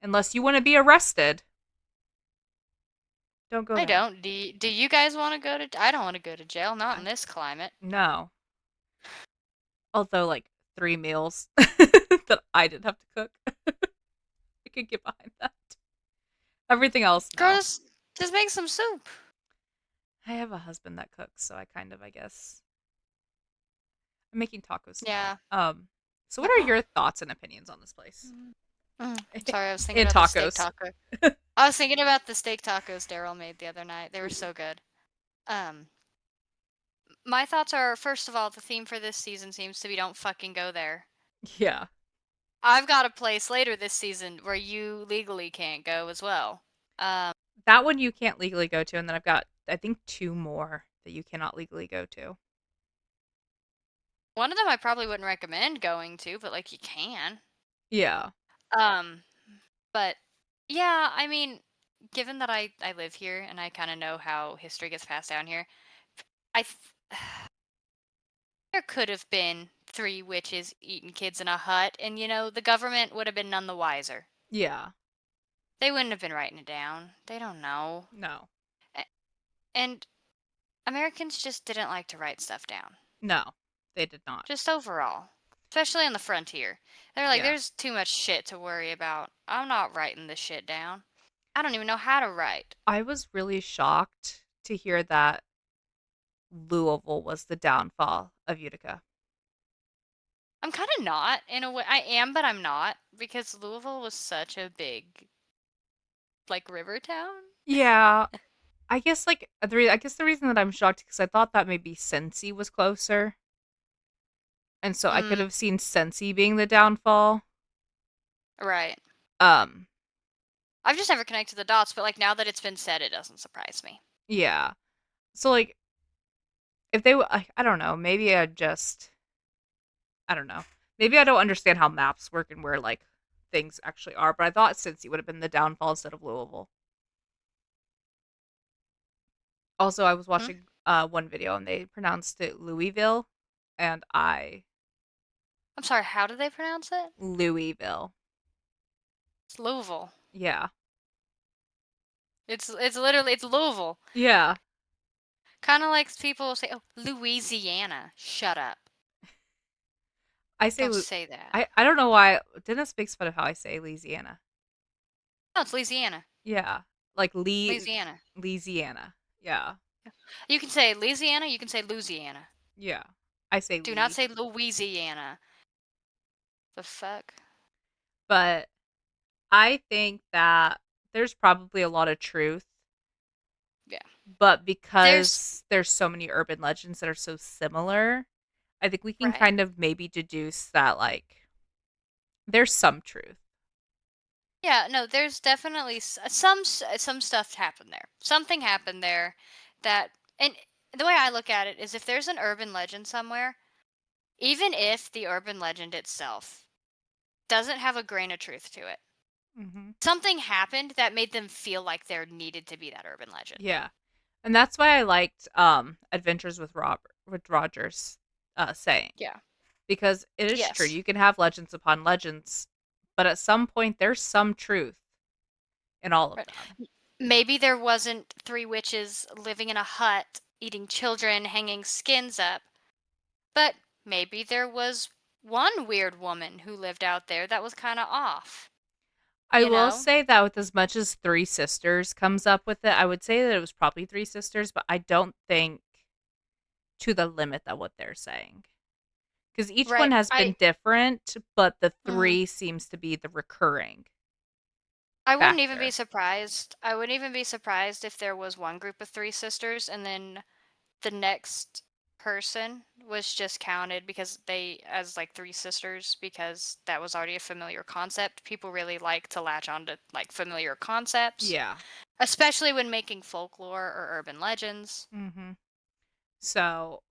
unless you want to be arrested, don't go
I
there.
don't. Do you guys want to go to I don't want to go to jail, not in
I,
this climate.
no. Although like 3 meals that I didn't have to cook, I could get behind that. Everything else,
Girl,
no.
just make some soup.
I have a husband that cooks, so I kind of, I guess, I'm making tacos tonight.
Yeah.
So what are your thoughts and opinions on this place?
Sorry, I was thinking
In
about the steak
tacos.
taco. I was thinking about the steak tacos Daryl made the other night. They were so good. Um, my thoughts are, first of all, the theme for this season seems to be don't fucking go there.
Yeah.
I've got a place later this season where you legally can't go as well. Um,
That one you can't legally go to, and then I've got I think two more that you cannot legally go to.
one of them I probably wouldn't recommend going to, but like you can.
Yeah.
Um, but yeah, I mean, given that I live here and I kind of know how history gets passed down here, I th- there could have been three witches eating kids in a hut, and the government would have been none the wiser.
Yeah.
They wouldn't have been writing it down. They don't know.
No.
A- And Americans just didn't like to write stuff down.
No. They did not.
Just overall. Especially on the frontier. They're like,
Yeah.
there's too much shit to worry about. I'm not writing this shit down. I don't even know how to write.
I was really shocked to hear that Louisville was the downfall of Utica.
I'm kind of not, in a way. I am, but I'm not. Because Louisville was such a big, like, river town.
Yeah. I guess the reason that I'm shocked because I thought that maybe Cincy was closer. And so I could
Mm,
have seen Cincy being the downfall.
right.
Um,
I've just never connected the dots, but, like, now that it's been said, it doesn't surprise me.
yeah. So like if they I don't know, I don't know. Maybe I don't understand how maps work and where like things actually are, but I thought Cincy would have been the downfall instead of Louisville. Also, I was
Hmm?
watching one video and they pronounced it Louisville and I
I'm sorry, how do they pronounce it?
Louisville.
It's Louisville.
Yeah.
It's literally, it's Louisville.
Yeah.
Kind of like people will say, oh, Louisiana. Shut up.
I say
Don't say that.
I don't know why Dennis makes fun of how I say Louisiana.
No, it's Louisiana.
Yeah. Like
Louisiana.
Louisiana. Yeah.
You can say Louisiana, you can say Louisiana.
Yeah. I say
Do not
Lee.
say Louisiana. The fuck?
But I think that there's probably a lot of truth,
Yeah.
but
There's
because there's so many urban legends that are so similar, I think we can
right.
kind of maybe deduce that like there's some truth.
Yeah, no, there's definitely some stuff happened there. Something happened there that and the way I look at it is if there's an urban legend somewhere, even if the urban legend itself doesn't have a grain of truth to it,
Hmm.
something happened that made them feel like there needed to be that urban legend.
Yeah. And that's why I liked Adventures with Rogers saying,
Yeah.
because it is true.
Yes.
You can have legends upon legends, but at some point there's some truth in all of
Right.
them.
Maybe there wasn't three witches living in a hut eating children hanging skins up, but maybe there was one weird woman who lived out there that was kind of off,
I
you
will
know?
say that with as much as Three Sisters comes up with it, I would say that it was probably Three Sisters, but I don't think to the limit of what they're saying. Because each one
Right.
has been different, but the
Mhm.
three seems to be the recurring
I wouldn't even be
factor.
surprised. I wouldn't even be surprised if there was one group of three sisters and then the next person was just counted because they as like three sisters because that was already a familiar concept. People really like to latch on to like familiar concepts,
Yeah.
especially when making folklore or urban legends.
Hmm. So,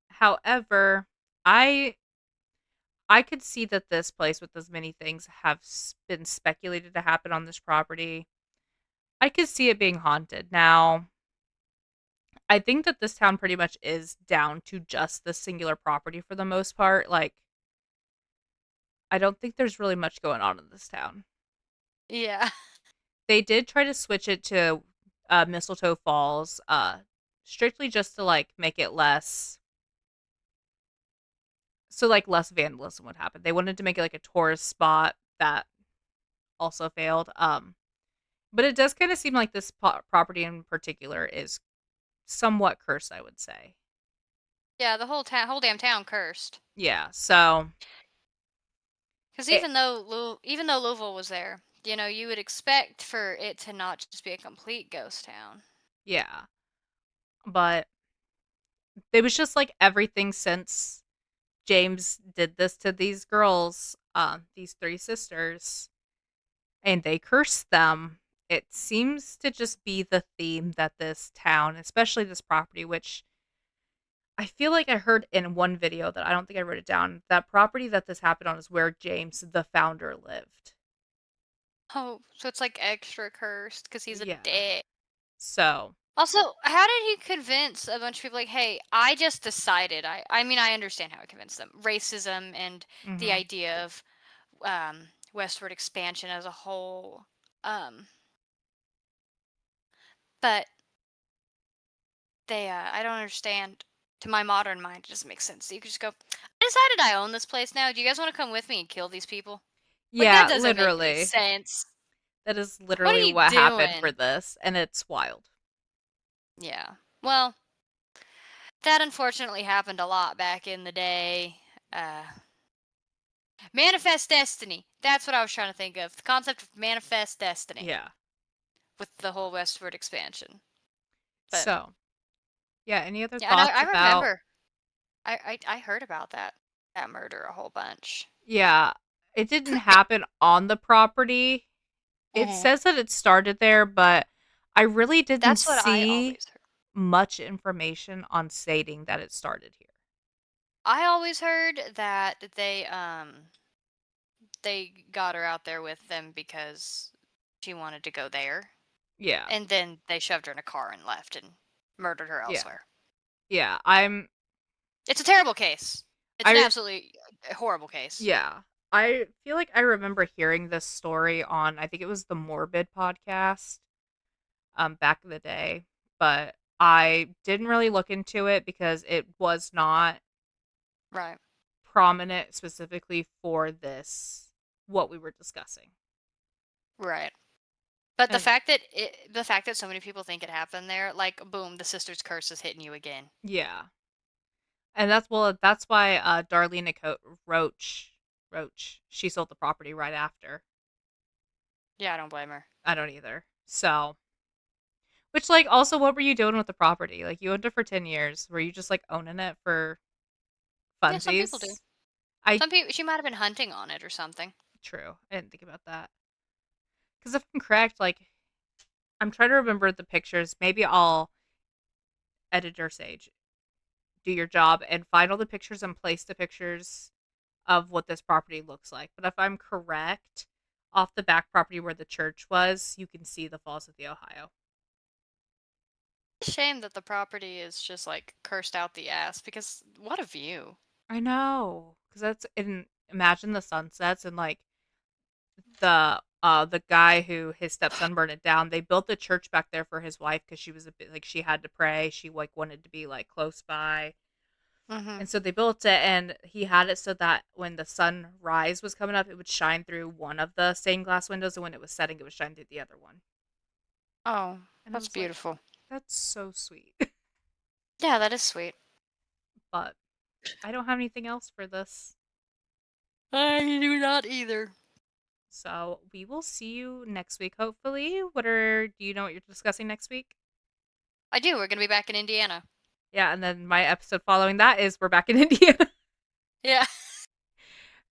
however, I I could see that this place with as many things have been speculated to happen on this property. I could see it being haunted. Now, I think that this town pretty much is down to just the singular property for the most part. Like, I don't think there's really much going on in this town.
Yeah.
They did try to switch it to Mistletoe Falls, strictly just to like make it less, so like less vandalism would happen. They wanted to make it like a tourist spot that also failed. But it does kind of seem like this property in particular is somewhat cursed, I would say.
Yeah, the whole damn town cursed.
Yeah. So
Cuz
it,
even though Louisville was there, you know, you would expect for it to not just be a complete ghost town.
yeah, but it was just like everything since James did this to these girls, these three sisters, and they cursed them. It seems to just be the theme that this town, especially this property, which I feel like I heard in one video that I don't think I wrote it down, that property that this happened on is where James, the founder, lived.
Oh, so it's like extra cursed cuz he's a
Yeah.
dick.
So,
Also, how did he convince a bunch of people like, "Hey, I just decided." I mean, I understand how he convinced them. Racism and the
mhm.
idea of westward expansion as a whole. Um, but I don't understand. To my modern mind, it doesn't make sense. You could just go, "I decided I own this place now. Do you guys want to come with me and kill these people?" Like that
Yeah,
doesn't make any
literally.
sense.
That is
What are
literally
you
what happened for
doing?
this, and it's wild.
Yeah. Well, that unfortunately happened a lot back in the day. Uh, Manifest destiny. That's what I was trying to think of. The concept of manifest destiny
Yeah.
with the whole westward expansion. But
So, yeah, any other
yeah, and
thoughts
I
about
remember. I heard about that murder a whole bunch.
yeah, it didn't happen on the property. It
Hmm.
says that it started there, but I really didn't
That's what I
see
always heard.
much information on stating that it started here.
I always heard that they got her out there with them because she wanted to go there,
Yeah.
and then they shoved her in a car and left and murdered her
Yeah.
elsewhere.
Yeah.
It's a terrible case. It's an
I
absolutely horrible case.
yeah. I feel like I remember hearing this story on, I think it was the Morbid podcast back in the day, but I didn't really look into it because it was not
Right.
prominent specifically for this, what we were discussing.
Right. But
And
the fact that so many people think it happened there, like boom, the sister's curse is hitting you again.
yeah. And that's why Darlene Roach, she sold the property right after.
Yeah, I don't blame her.
I don't either. So, which like also what were you doing with the property? Like you owned it for 10 years. Were you just like owning it for
Yeah, some people do.
funsies? I
Some people, she might have been hunting on it or something.
true. I didn't think about that. Cuz if I'm correct, like I'm trying to remember the pictures. Maybe I'll editor Sage do your job and find all the pictures and place the pictures of what this property looks like. But if I'm correct, off the back property where the church was, you can see the Falls of the Ohio.
It's a shame that the property is just like cursed out the ass because what a view.
I know, because that's in imagine the sunsets and like the guy who his stepson burned it down. They built the church back there for his wife because she was a bit like she had to pray. She like wanted to be like close by.
Mm-hmm.
And so they built it, and he had it so that when the sunrise was coming up, it would shine through one of the stained glass windows, and when it was setting, it would shine through the other one.
Oh,
And I
that's
was like,
beautiful.
that's so sweet.
Yeah, that is sweet.
But I don't have anything else for this.
I do not either.
So we will see you next week, hopefully. Do you know what you're discussing next week?
I do. We're gonna be back in Indiana.
Yeah, and then my episode following that is we're back in Indiana.
Yeah,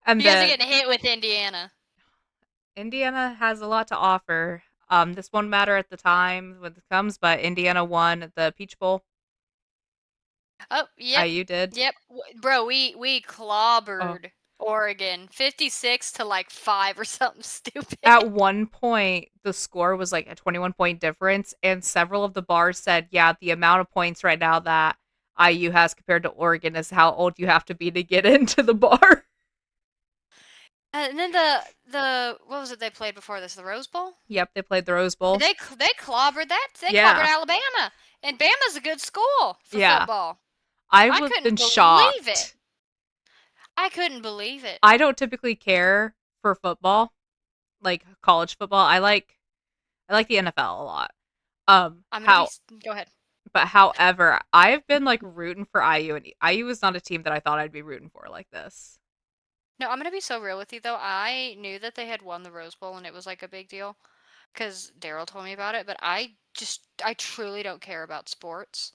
And
you guys are
then
getting hit with Indiana.
Indiana has a lot to offer. This won't matter at the time when it comes, but Indiana won the Peach Bowl.
Oh, yep,
IU did.
yep, bro. We
Oh.
clobbered Oregon 56 to like 5 or something stupid.
At one point, the score was like a 21-point difference, and several of the bars said, yeah, the amount of points right now that IU has compared to Oregon is how old you have to be to get into the bar.
And then the what was it they played before this? The Rose Bowl.
Yep, they played the Rose Bowl.
They clobbered that. They clobbered
Yeah,
Alabama, and Bama's a good school for
yeah.
football.
I
I
would have been
couldn't believe it.
shocked.
I couldn't believe it.
I don't typically care for football, like college football. I like the NFL a lot.
I'm gonna be.
How
Go ahead.
but however, I've been like rooting for IU, and IU was not a team that I thought I'd be rooting for like this.
No, I'm gonna be so real with you though. I knew that they had won the Rose Bowl and it was like a big deal because Daryl told me about it. But I truly don't care about sports,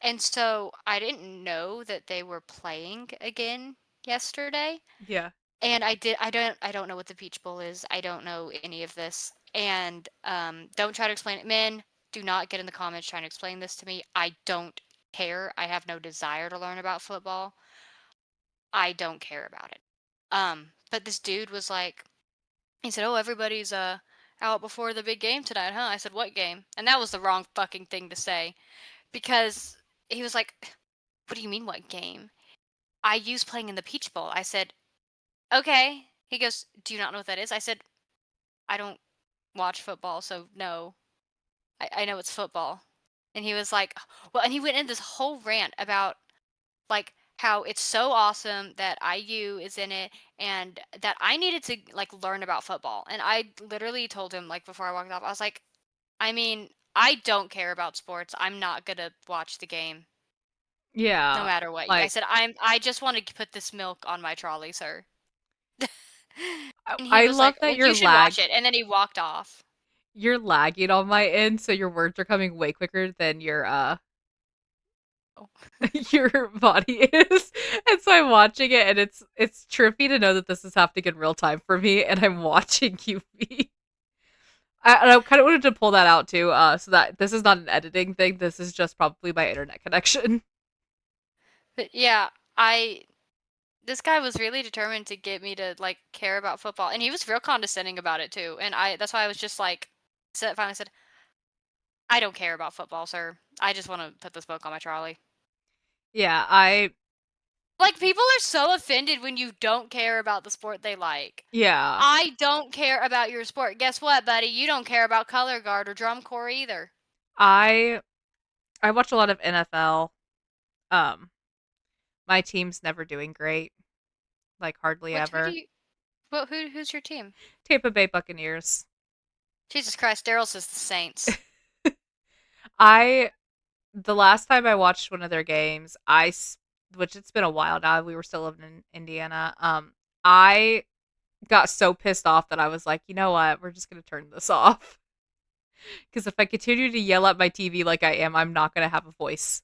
and so I didn't know that they were playing again yesterday.
Yeah.
And I don't know what the Peach Bowl is. I don't know any of this. And don't try to explain it. Men, do not get in the comments trying to explain this to me. I don't care. I have no desire to learn about football. I don't care about it. But this dude was like, he said, "Oh, everybody's out before the big game tonight, huh?" I said, "What game?" And that was the wrong fucking thing to say because he was like, "What do you mean, what game?" I use playing in the Peach Bowl. I said, "Okay." He goes, "Do you not know what that is?" I said, "I don't watch football, so no. I know it's football." And he was like, well, and he went in this whole rant about like how it's so awesome that IU is in it and that I needed to like learn about football. And I literally told him like before I walked off, I was like, I mean, I don't care about sports. I'm not gonna watch the game no
Yeah.
matter what. I
Like
said, I just want to put this milk on my trolley, sir. And he
I
was
love
like,
that
well, you should watch it. And then he walked off.
you're lagging on my end, so your words are coming way quicker than your
Oh.
your body is. And so I'm watching it, and it's trippy to know that this is happening in real time for me, and I'm watching you be. I kind of wanted to pull that out too, so that this is not an editing thing. This is just probably my internet connection.
But yeah, I this guy was really determined to get me to like care about football, and he was real condescending about it too. And that's why I was just like, finally said, I don't care about football, sir. I just want to put this book on my trolley.
Yeah, I
Like people are so offended when you don't care about the sport they like.
yeah
I don't care about your sport. Guess what, buddy? You don't care about color guard or drum corps either.
I I watch a lot of NFL. Um, my team's never doing great. like hardly
What? Who do
ever.
you? Well, who's your team?
Tampa Bay Buccaneers.
Jesus Christ, Daryl says the Saints.
I the last time I watched one of their games, which it's been a while now. We were still living in Indiana. I got so pissed off that I was like, you know what? We're just gonna turn this off because if I continue to yell at my TV like I am, I'm not gonna have a voice.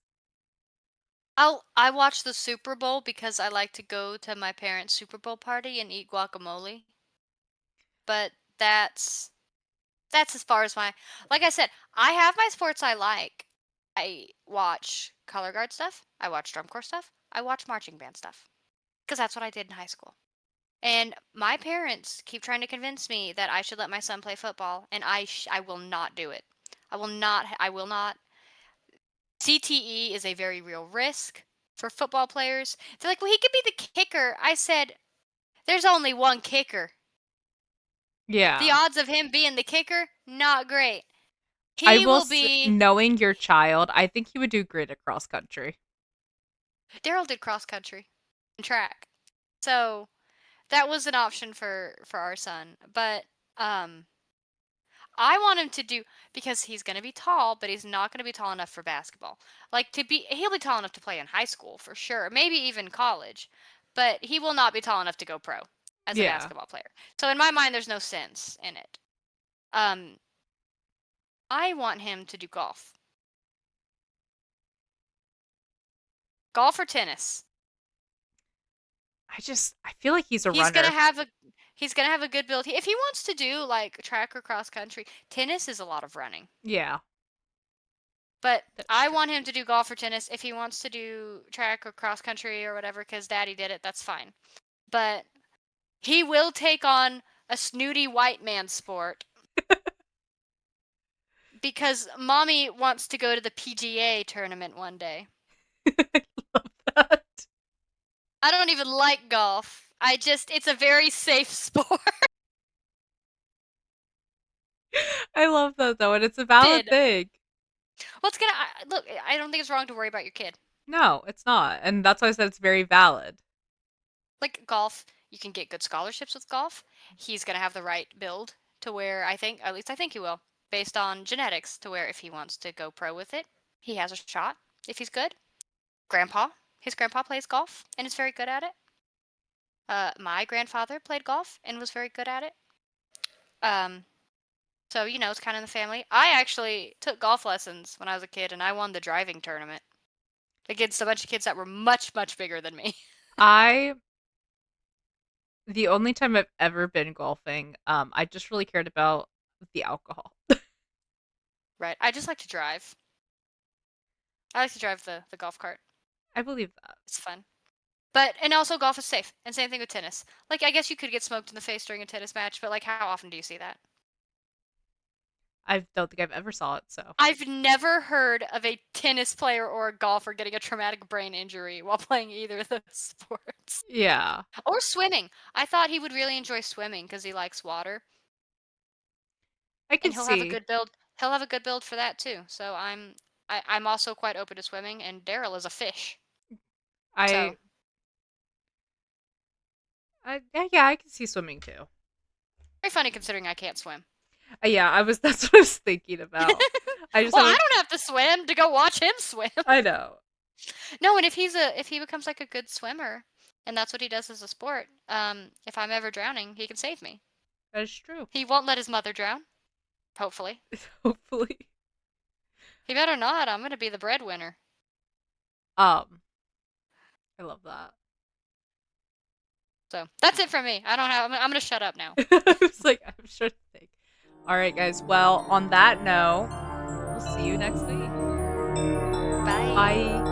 I watch the Super Bowl because I like to go to my parents' Super Bowl party and eat guacamole. But that's as far as my like I said, I have my sports I like. I watch color guard stuff, I watch drum corps stuff, I watch marching band stuff because that's what I did in high school. And my parents keep trying to convince me that I should let my son play football, and I will not do it. I will not. CTE is a very real risk for football players. They're like, "Well, he could be the kicker." I said, "There's only one kicker. The
Yeah.
odds of him being the kicker, not great.
I
He
will
will be."
knowing your child, I think he would do great at cross country.
Daryl did cross country and track. So, that was an option for our son, but um I want him to do because he's going to be tall, but he's not going to be tall enough for basketball. Like he'll be tall enough to play in high school for sure, maybe even college, but he will not be tall enough to go pro as a
Yeah.
basketball player. So in my mind there's no sense in it. Um I want him to do golf. Golf or tennis.
I feel like he's a
He's going to
runner.
have a he's going to have a good build. If he wants to do like track or cross country, tennis is a lot of running.
Yeah,
But
that's
I
true.
want him to do golf or tennis. If he wants to do track or cross country or whatever, because daddy did it, that's fine. But he will take on a snooty white man sport because mommy wants to go to the PGA tournament one day.
I love that.
I don't even like golf. It's a very safe sport.
I love that though, and it's a valid
Did.
thing.
Look, I don't think it's wrong to worry about your kid.
No, it's not. And that's why I said it's very valid.
Like golf, you can get good scholarships with golf. He's going to have the right build to where at least I think he will, based on genetics, to where if he wants to go pro with it, he has a shot if he's good. His grandpa plays golf and is very good at it. My grandfather played golf and was very good at it. Um, so it's kind of in the family. I actually took golf lessons when I was a kid, and I won the driving tournament against a bunch of kids that were much, much bigger than me.
I the only time I've ever been golfing, I just really cared about the alcohol.
Right. I just like to drive. I like to drive the golf cart.
I believe that.
It's fun. And also golf is safe. And same thing with tennis. Like I guess you could get smoked in the face during a tennis match, but like how often do you see that?
I don't think I've ever saw it, so
I've never heard of a tennis player or a golfer getting a traumatic brain injury while playing either of those sports.
yeah.
Or swimming. I thought he would really enjoy swimming because he likes water.
I
And
could see.
He'll have a good build for that too. So I'm also quite open to swimming, and Daryl is a fish.
I
So
yeah, I can see swimming too.
very funny considering I can't swim.
Yeah, that's what I was thinking about. I just
Well, I
haven't
don't have to swim to go watch him swim.
I know.
No, and if he becomes like a good swimmer, and that's what he does as a sport, if I'm ever drowning, he can save me.
That is true.
He won't let his mother drown. Hopefully,
Hopefully.
he better not. I'm gonna be the breadwinner.
Um, I love that.
So that's it for me. I don't have. I'm gonna shut up now.
I was like, I'm sure to think. All right, guys. Well, on that note, we'll see you next week.
Bye.
Bye.